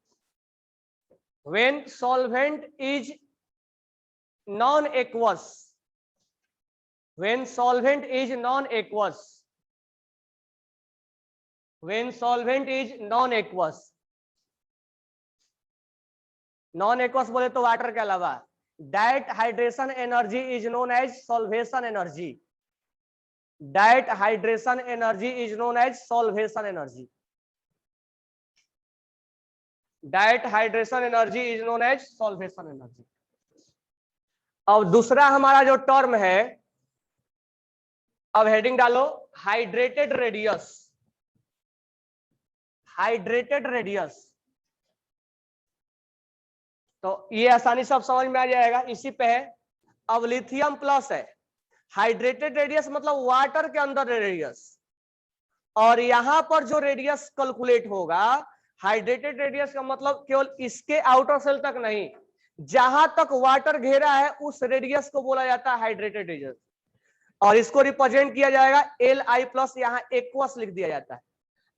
when solvent is non-aqueous, when solvent is non-aqueous, when solvent is non-aqueous, non-aqueous बोले तो वाटर के अलावा, that hydration energy is known as solvation energy, that hydration energy is known as solvation energy, that hydration energy is known as solvation energy। अब दूसरा हमारा जो टर्म है, अब हेडिंग डालो हाइड्रेटेड रेडियस, हाइड्रेटेड रेडियस। तो ये आसानी से अब समझ में आ जाएगा, इसी पे है। अब लिथियम प्लस है, हाइड्रेटेड रेडियस मतलब वाटर के अंदर रेडियस, और यहां पर जो रेडियस कैलकुलेट होगा, हाइड्रेटेड रेडियस का मतलब केवल इसके आउटर सेल तक नहीं, जहां तक वाटर घेरा है उस रेडियस को बोला जाता है हाइड्रेटेड रेडियस, और इसको रिप्रेजेंट किया जाएगा Li प्लस, यहाँ एक्वस लिख दिया जाता है।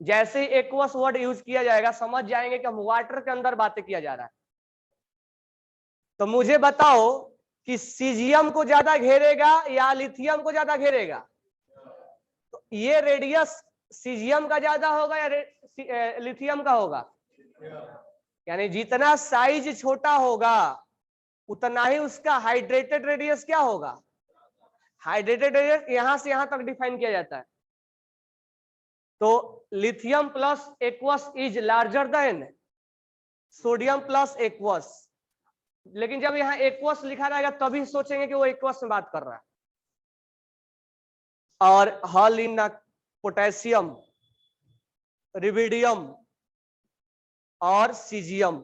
जैसे ही एक्वस वर्ड यूज किया जाएगा समझ जाएंगे कि हम वाटर के अंदर बातें किया जा रहा है। तो मुझे बताओ कि सीजियम को ज्यादा घेरेगा या लिथियम को ज्यादा घेरेगा? तो ये रेडियस सीजियम का ज्यादा होगा या लिथियम का होगा? यानी जितना साइज छोटा होगा उतना ही उसका हाइड्रेटेड रेडियस क्या होगा? हाइड्रेटेड रेडियस यहां से यहां तक डिफाइन किया जाता है। तो lithium plus aqueous is larger then sodium plus aqueous. लेकिन जब यहाँ एक्वस लिखा रहेगा तभी सोचेंगे कि वो एक्वस में बात कर रहा है। और हल इन पोटेशियम, रिबिडियम और सीजियम,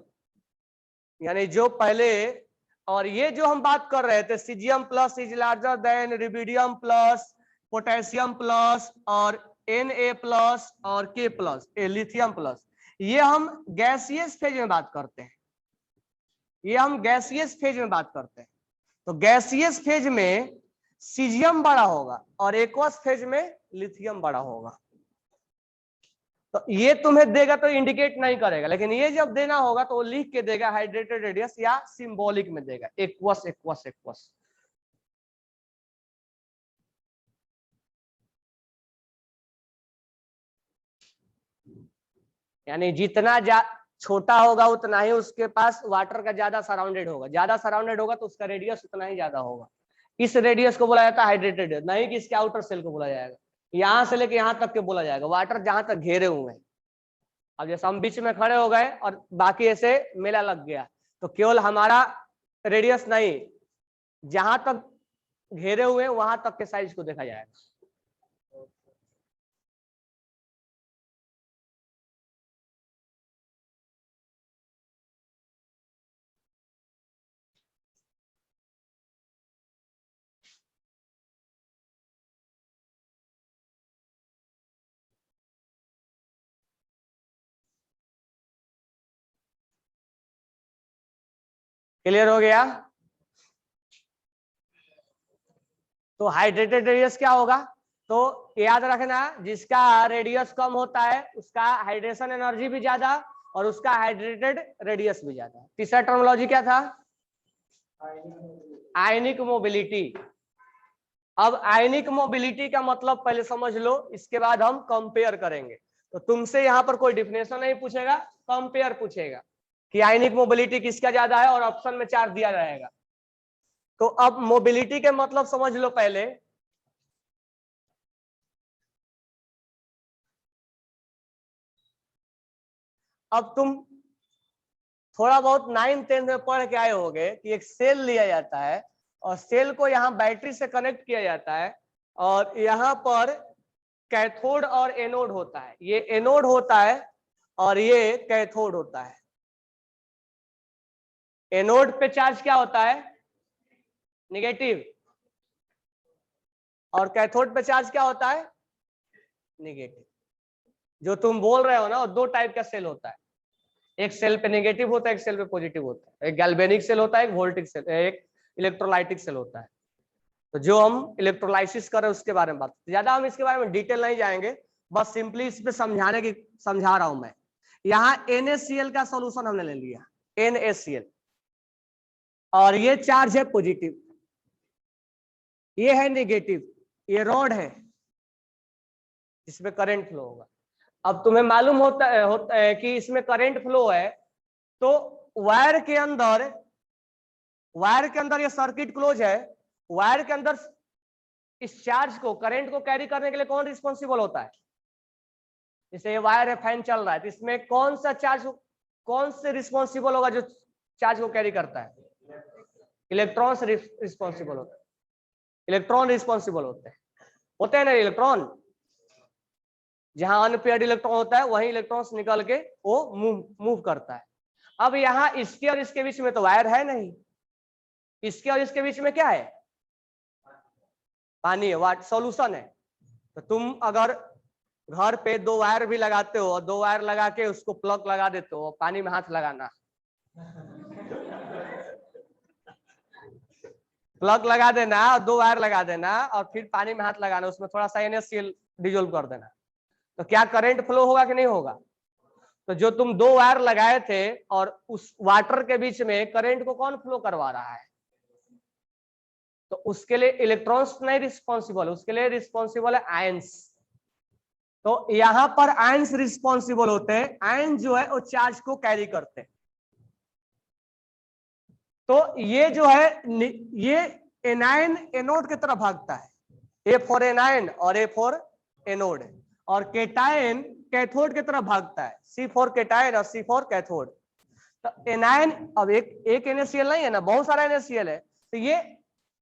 यानी जो पहले, और ये जो हम बात कर रहे थे caesium plus is larger than rubidium plus potassium plus और Na प्लस और K प्लस लिथियम प्लस, ये हम गैसियस फेज में बात करते हैं। ये हम गैसियस फेज में बात करते हैं। तो गैसियस फेज में सीजियम बड़ा होगा और एक्वस फेज में लिथियम बड़ा होगा। तो ये तुम्हें देगा तो इंडिकेट नहीं करेगा, लेकिन ये जब देना होगा तो वो लिख के देगा हाइड्रेटेड रेडियस या सिंबॉलिक में देगा एक्वस एक्वस एक्वस। यानी जितना छोटा होगा उतना ही उसके पास वाटर का ज्यादा सराउंडेड होगा, ज्यादा सराउंडेड होगा तो उसका रेडियस उतना ही ज्यादा होगा। इस रेडियस को बोला जाता है हाइड्रेटेड, नहीं कि इसके आउटर सेल को बोला जाएगा। यहां से लेके यहां तक के बोला जाएगा, वाटर जहां तक घेरे हुए हैं। अब जैसे हम बीच में खड़े हो गए और बाकी ऐसे मेला लग गया, तो केवल हमारा रेडियस नहीं, जहां तक घेरे हुए हैं वहां तक के साइज को देखा जाएगा। क्लियर हो गया? तो हाइड्रेटेड रेडियस क्या होगा? तो याद रखना, जिसका रेडियस कम होता है उसका हाइड्रेशन एनर्जी भी ज्यादा और उसका हाइड्रेटेड रेडियस भी ज्यादा। तीसरा टर्मिनोलॉजी क्या था? आयनिक मोबिलिटी। अब आयनिक मोबिलिटी का मतलब पहले समझ लो, इसके बाद हम कंपेयर करेंगे। तो तुमसे यहाँ पर कोई डिफिनेशन नहीं पूछेगा, कंपेयर पूछेगा कि आयनिक मोबिलिटी किसका ज्यादा है और ऑप्शन में 4 दिया रहेगा। तो अब मोबिलिटी के मतलब समझ लो पहले। अब तुम थोड़ा बहुत 9th-10th में पढ़ के आए होंगे कि एक सेल लिया जाता है और सेल को यहाँ बैटरी से कनेक्ट किया जाता है और यहाँ पर कैथोड और एनोड होता है। ये एनोड होता है और ये कैथोड होता है। एनोड पे चार्ज क्या होता है? नेगेटिव। और कैथोड पे चार्ज क्या होता है? नेगेटिव। जो तुम बोल रहे हो ना, वो 2 टाइप का सेल होता है। एक सेल पे नेगेटिव होता है, एक सेल पे पॉजिटिव होता है। एक गैल्वेनिक सेल होता है, एक वोल्टिक सेल, एक इलेक्ट्रोलाइटिक सेल होता है। तो जो हम इलेक्ट्रोलाइसिस कर रहे हैं उसके बारे में बात, ज्यादा हम इसके बारे में डिटेल नहीं जाएंगे, बस सिंपली इस पे समझा रहा हूं मैं। यहाँ NaCl का सॉल्यूशन हमने ले लिया, NaCl, और ये चार्ज है पॉजिटिव, ये है नेगेटिव, ये रॉड है जिसमें करंट फ्लो होगा। अब तुम्हें मालूम होता है कि इसमें करंट फ्लो है, तो वायर के अंदर ये सर्किट क्लोज है। वायर के अंदर इस चार्ज को, करंट को कैरी करने के लिए कौन रिस्पॉन्सिबल होता है? जैसे ये वायर है, फैन चल रहा है, तो इसमें कौन सा चार्ज, कौन से रिस्पॉन्सिबल होगा जो चार्ज को कैरी करता है? इलेक्ट्रॉन से रिस्पॉन्सिबल होता है। इलेक्ट्रॉन रिस्पॉन्सिबल होते हैं ना इलेक्ट्रॉन। जहां अनपेयर्ड इलेक्ट्रॉन होता है वहीं इलेक्ट्रॉन्स निकल के वो मूव करता है। अब यहाँ इसके और इसके बीच में तो वायर है नहीं, इसके और इसके बीच में क्या है? पानी है, वाट सॉल्यूशन है। तो तुम अगर घर पे 2 वायर भी लगाते हो और 2 वायर लगा के उसको प्लग लगा देते हो, पानी में हाथ लगाना, प्लग लगा देना और 2 वायर लगा देना और फिर पानी में हाथ लगाना, उसमें थोड़ा सा NaCl डिजोल्व कर देना, तो क्या करंट फ्लो होगा कि नहीं होगा? तो जो तुम 2 वायर लगाए थे और उस वाटर के बीच में करंट को कौन फ्लो करवा रहा है? तो उसके लिए इलेक्ट्रॉन्स नहीं रिस्पॉन्सिबल, उसके लिए रिस्पॉन्सिबल है आयंस। तो यहां पर आयंस रिस्पॉन्सिबल होते हैं, आयंस जो है वो चार्ज को कैरी करते हैं। तो ये जो है ये एनायन एनोड की तरफ भागता है, ए फॉर एनायन और ए फॉर एनोड, और केटायन कैथोड की तरफ भागता है, सी फॉर केटायन और सी फॉर कैथोड। तो एनायन अब एक NaCl नहीं है ना, बहुत सारा NaCl है, तो ये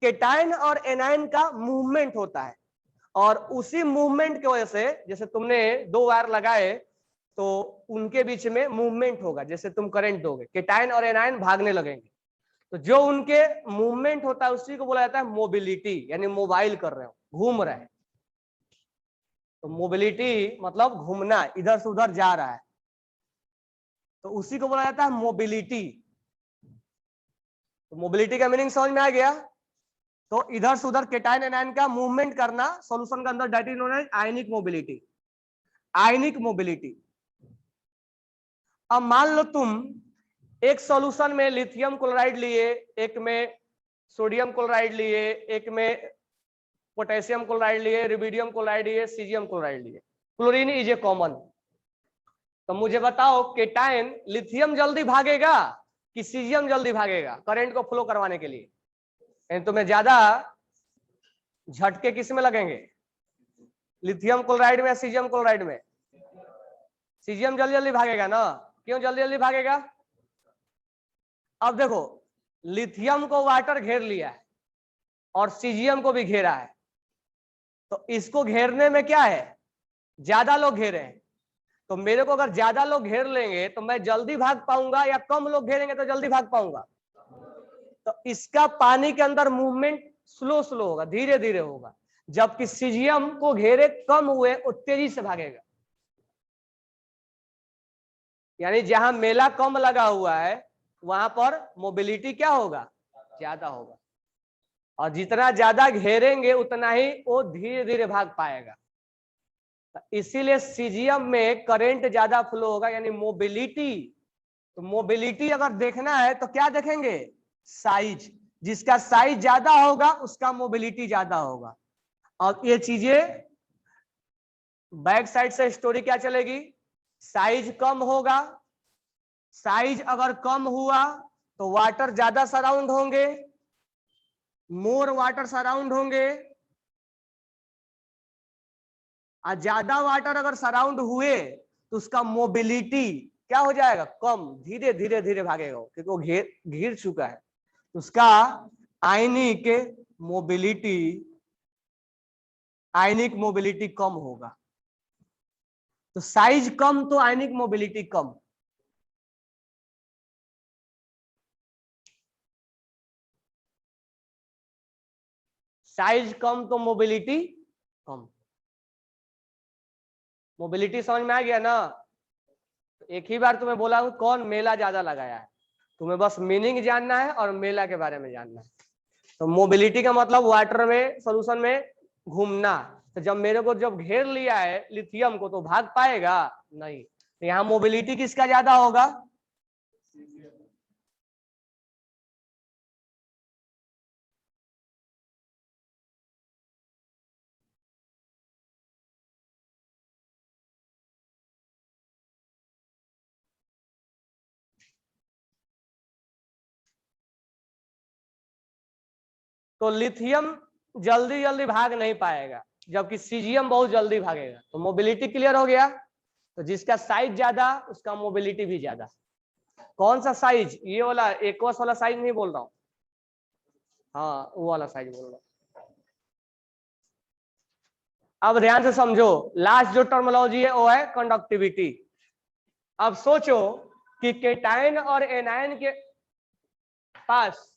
केटायन और एनायन का मूवमेंट होता है, और उसी मूवमेंट की वजह से जैसे तुमने दो वायर लगाए तो उनके बीच में मूवमेंट होगा, जैसे तुम करंट दोगे, केटायन और एनायन भागने लगेंगे, तो जो उनके मूवमेंट होता है उसी को बोला जाता है मोबिलिटी, यानी मोबाइल कर रहे हो, घूम रहे हैं। तो मोबिलिटी मतलब घूमना, इधर से उधर जा रहा है, तो उसी को बोला जाता है मोबिलिटी। तो मोबिलिटी का मीनिंग समझ में आ गया। तो इधर से उधर केटायन एनायन का मूवमेंट करना सॉल्यूशन के अंदर, that is known as ionic mobility, ionic mobility. अब मान लो तुम एक सॉल्यूशन में लिथियम क्लोराइड लिए, एक में सोडियम क्लोराइड लिए, एक में पोटेशियम क्लोराइड लिए, रुबिडियम क्लोराइड लिए, सीजियम क्लोराइड लिए, क्लोरीन इज ए कॉमन। तो मुझे बताओ केटायन लिथियम जल्दी भागेगा कि सीजियम जल्दी भागेगा करंट को फ्लो करवाने के लिए? तुम्हें ज्यादा झटके किस में लगेंगे, लिथियम क्लोराइड में या सीजियम क्लोराइड में? सीजियम जल्दी जल्दी भागेगा ना। क्यों जल्दी जल्दी भागेगा? अब देखो, लिथियम को वाटर घेर लिया है और सीजियम को भी घेरा है, तो इसको घेरने में क्या है, ज्यादा लोग घेरे हैं, तो मेरे को अगर ज्यादा लोग घेर लेंगे तो मैं जल्दी भाग पाऊंगा, या कम लोग घेरेंगे तो जल्दी भाग पाऊंगा? तो इसका पानी के अंदर मूवमेंट स्लो स्लो होगा, धीरे धीरे होगा, जबकि सीजियम को घेरे कम हुए वो तेजी से भागेगा। यानी जहां मेला कम लगा हुआ है वहां पर मोबिलिटी क्या होगा, ज्यादा होगा, और जितना ज्यादा घेरेंगे उतना ही वो धीरे धीरे भाग पाएगा। इसीलिए सीजियम में करंट ज्यादा फ्लो होगा, यानी मोबिलिटी। तो मोबिलिटी अगर देखना है तो क्या देखेंगे, साइज, जिसका साइज ज्यादा होगा उसका मोबिलिटी ज्यादा होगा। और ये चीजें बैक साइड से स्टोरी क्या चलेगी, साइज कम होगा, साइज अगर कम हुआ तो वाटर ज्यादा सराउंड होंगे, मोर वाटर सराउंड होंगे, और ज्यादा वाटर अगर सराउंड हुए तो उसका मोबिलिटी क्या हो जाएगा, कम, धीरे धीरे धीरे भागेगा क्योंकि वो घिर चुका है, उसका आयनिक मोबिलिटी कम होगा। तो साइज कम तो आयनिक मोबिलिटी कम। साइज कम तो मोबिलिटी कम। मोबिलिटी समझ में आ गया ना? एक ही बार तुम्हें बोला हूं कौन मेला ज्यादा लगाया है, तुम्हें बस मीनिंग जानना है और मेला के बारे में जानना है। तो मोबिलिटी का मतलब वाटर में सॉल्यूशन में घूमना। तो जब मेरे को जब घेर लिया है लिथियम को तो भाग पाएगा नहीं, तो यहाँ मोबिलिटी किसका ज्यादा होगा, तो लिथियम जल्दी जल्दी भाग नहीं पाएगा जबकि सीजियम बहुत जल्दी भागेगा। तो मोबिलिटी क्लियर हो गया। तो जिसका साइज ज्यादा उसका मोबिलिटी भी ज्यादा। कौन सा साइज, ये वाला एक्वस वाला साइज नहीं बोल रहा हूं, हाँ वो वाला साइज बोल रहा हूं। अब ध्यान से समझो, लास्ट जो टर्मिनोलॉजी है वो है कंडक्टिविटी। अब सोचो कि केटायन और एनायन के पास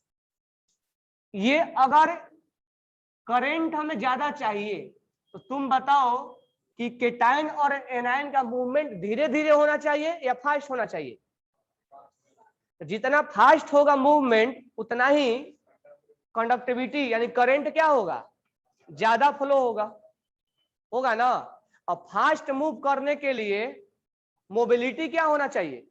ये अगर करंट हमें ज्यादा चाहिए तो तुम बताओ कि केटायन और एनायन का मूवमेंट धीरे धीरे होना चाहिए या फास्ट होना चाहिए? जितना फास्ट होगा मूवमेंट उतना ही कंडक्टिविटी यानी करंट क्या होगा, ज्यादा फ्लो होगा ना। अब फास्ट मूव करने के लिए मोबिलिटी क्या होना चाहिए,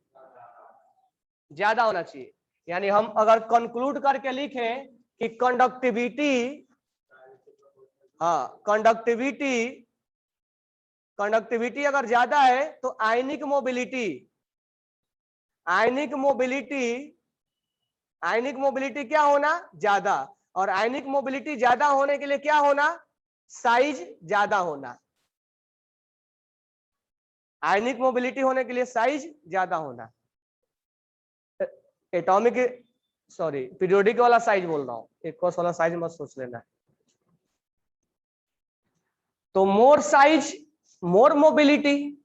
ज्यादा होना चाहिए। यानी हम अगर कंक्लूड करके लिखें कि कंडक्टिविटी, हाँ कंडक्टिविटी अगर ज्यादा है तो आयनिक मोबिलिटी क्या होना, ज्यादा। और आयनिक मोबिलिटी ज्यादा होने के लिए क्या होना, साइज ज्यादा होना। आयनिक मोबिलिटी होने के लिए साइज ज्यादा होना। एटॉमिक, सॉरी पीरियोडिक वाला साइज बोल रहा हूं, एक्वस वाला साइज मत सोच लेना। तो मोर साइज मोर मोबिलिटी।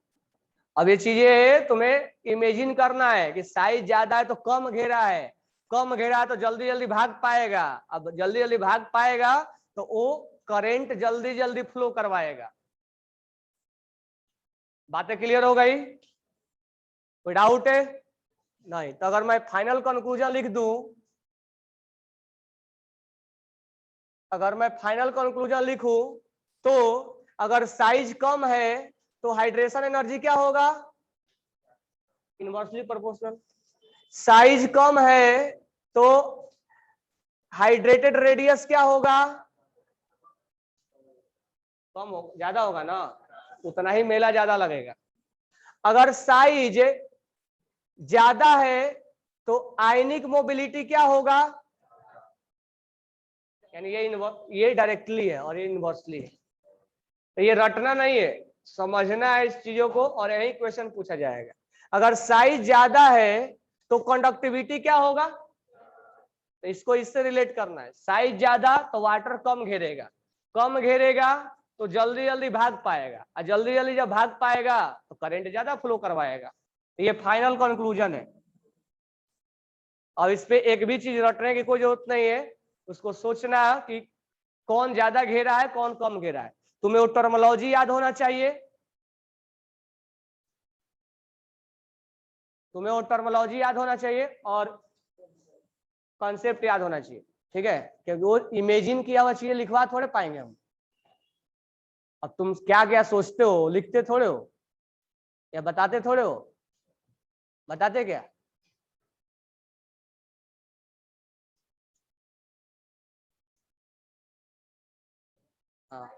अब ये चीजें तुम्हें इमेजिन करना है कि साइज ज्यादा है तो कम घेरा है, कम घेरा है तो जल्दी जल्दी भाग पाएगा। अब जल्दी जल्दी भाग पाएगा तो वो करंट जल्दी जल्दी फ्लो करवाएगा। बातें क्लियर हो गई? कोई डाउट है? नहीं। तो अगर मैं फाइनल कंक्लूजन लिख दूं, अगर मैं फाइनल कंक्लूजन लिखूं तो अगर साइज कम है तो हाइड्रेशन एनर्जी क्या होगा, इनवर्सली प्रोपोर्शनल। साइज कम है तो हाइड्रेटेड रेडियस क्या होगा, कम हो, ज्यादा होगा ना, उतना ही मेला ज्यादा लगेगा। अगर साइज ज्यादा है तो आयनिक मोबिलिटी क्या होगा, यानी ये डायरेक्टली है और ये इनवर्सली है। तो ये रटना नहीं है, समझना है इस चीजों को, और यही क्वेश्चन पूछा जाएगा। अगर साइज ज्यादा है तो कंडक्टिविटी क्या होगा, तो इसको इससे रिलेट करना है। साइज ज्यादा तो वाटर कम घेरेगा, कम घेरेगा तो जल्दी जल्दी भाग पाएगा, और जल्दी जल्दी जब भाग पाएगा तो करंट ज्यादा फ्लो करवाएगा। ये फाइनल कंक्लूजन है। अब इस पे एक भी चीज रटने की कोई जरूरत नहीं है, उसको सोचना कि कौन ज्यादा घेरा है कौन कम घेरा है। तुम्हें वो टर्मोलॉजी याद होना चाहिए, तुम्हें वो टर्मोलॉजी याद होना चाहिए और कॉन्सेप्ट याद होना चाहिए, ठीक है? क्योंकि वो इमेजिन किया हुआ चीजें लिखवा थोड़े पाएंगे हम। अब तुम क्या क्या सोचते हो, लिखते थोड़े हो या बताते थोड़े हो, बताते क्या? हाँ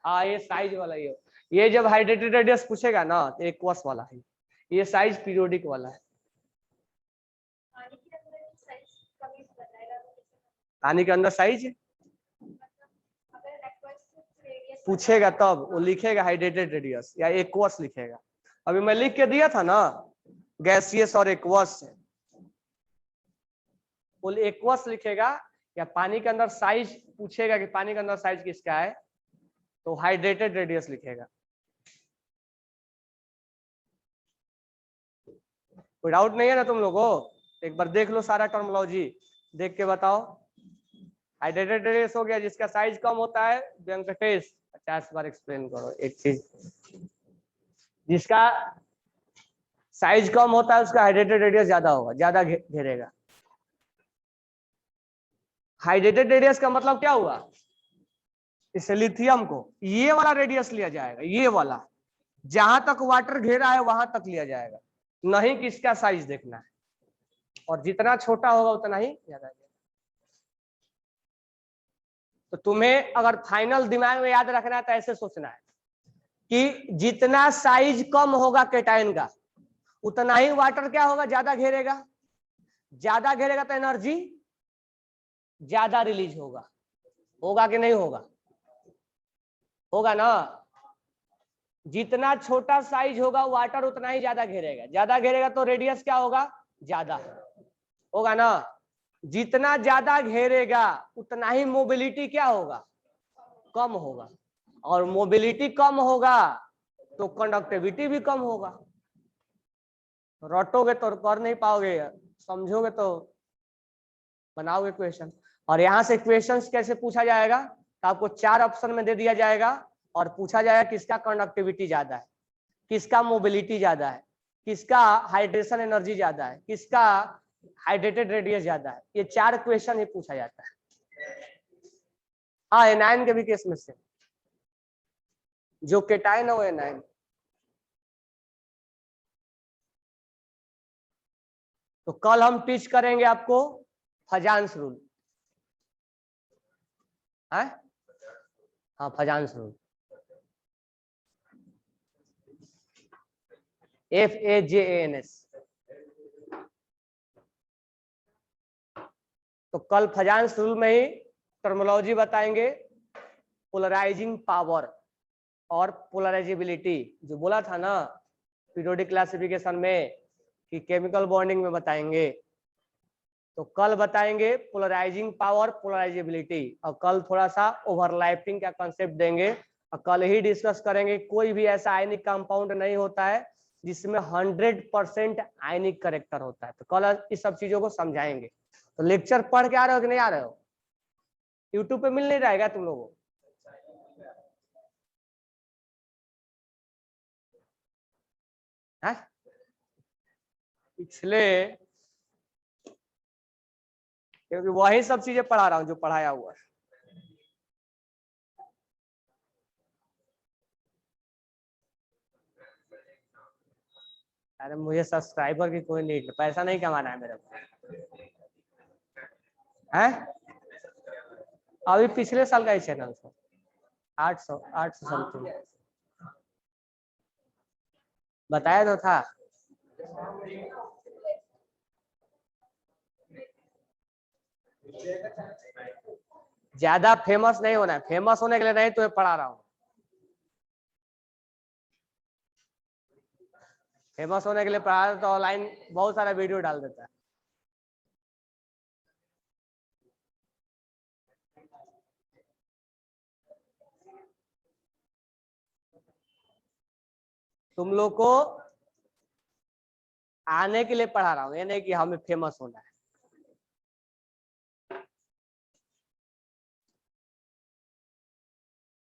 हाँ, ये साइज वाला ये जब हाइड्रेटेड रेडियस पूछेगा ना तो एक्वस वाला है, ये साइज पीरियोडिक वाला है। पानी के अंदर साइज पूछेगा तब वो लिखेगा हाइड्रेटेड रेडियस या एक्वस लिखेगा। अभी मैं लिख के दिया था ना गैसियस और एक्वस, वो एक्वस लिखेगा। या पानी के अंदर साइज पूछेगा कि पानी के अंदर साइज किसका है तो हाइड्रेटेड रेडियस लिखेगा। कोई डाउट नहीं है ना तुम लोगों? एक बार देख लो सारा टर्मिनोलॉजी, देख के बताओ। हाइड्रेटेड रेडियस हो गया, जिसका साइज कम होता है वेंकटेश 50 बार एक्सप्लेन करो एक चीज। जिसका साइज कम होता है उसका हाइड्रेटेड रेडियस ज्यादा होगा, ज्यादा घेरेगा। हाइड्रेटेड रेडियस का मतलब क्या हुआ, इस लिथियम को ये वाला रेडियस लिया जाएगा, ये वाला जहां तक वाटर घेरा है वहां तक लिया जाएगा, नहीं कि इसका साइज देखना है। और जितना छोटा होगा उतना ही ज्यादा। तो तुम्हें अगर फाइनल दिमाग में याद रखना है तो ऐसे सोचना है कि जितना साइज कम होगा केटाइन का उतना ही वाटर क्या होगा, ज्यादा घेरेगा। ज्यादा घेरेगा तो एनर्जी ज्यादा रिलीज होगा, होगा कि नहीं होगा? होगा ना। जितना छोटा साइज होगा वाटर उतना ही ज्यादा घेरेगा, ज्यादा घेरेगा तो रेडियस क्या होगा, ज्यादा होगा ना। जितना ज्यादा घेरेगा उतना ही मोबिलिटी क्या होगा, कम होगा। और मोबिलिटी कम होगा तो कंडक्टिविटी भी कम होगा। रटोगे तो कर नहीं पाओगे, समझोगे तो बनाओगे क्वेश्चन। और यहाँ से क्वेश्चंस कैसे पूछा जाएगा, तो आपको 4 ऑप्शन में दे दिया जाएगा और पूछा जाएगा किसका कंडक्टिविटी ज्यादा है, किसका मोबिलिटी ज्यादा है, किसका हाइड्रेशन एनर्जी ज्यादा है, किसका हाइड्रेटेड रेडियस ज्यादा है। ये 4 क्वेश्चन ही पूछा जाता है। हाँ एनायन के भी केस में से जो केटायन है वो एनायन। तो कल हम टीच करेंगे आपको फजांस रूल है। हाँ फजांस रूल, FAJANS। तो कल फजांस रूल में ही टर्मिनोलॉजी बताएंगे, पोलराइजिंग पावर और पोलराइजेबिलिटी, जो बोला था ना पीरियोडिक क्लासिफिकेशन में कि केमिकल बॉन्डिंग में बताएंगे। तो कल बताएंगे पोलराइजिंग पावर, पोलराइजेबिलिटी, और कल थोड़ा सा ओवरलैपिंग का कंसेप्ट देंगे, और कल ही डिस्कस करेंगे कोई भी ऐसा आयनिक कंपाउंड नहीं होता है जिसमें 100% आयनिक करेक्टर होता है। तो कल इस सब चीजों को समझाएंगे। तो लेक्चर पढ़ के आ रहे हो कि नहीं आ रहे हो? यूट्यूब पे मिल नहीं रहेगा तुम लोगों को? पिछले, क्योंकि वही सब चीजें पढ़ा रहा हूँ जो पढ़ाया हुआ है। अरे मुझे सब्सक्राइबर की कोई नीड, पैसा नहीं कमाना है मेरे को है। अभी पिछले साल का ही चैनल था, 800 समथिंग बताया तो था। ज्यादा फेमस नहीं होना है, फेमस होने के लिए नहीं तुम्हें पढ़ा रहा हूँ, फेमस होने के लिए पढ़ा रहा तो ऑनलाइन बहुत सारा वीडियो डाल देता है। तुम लोग को आने के लिए पढ़ा रहा हूँ, ये नहीं कि हमें फेमस होना है।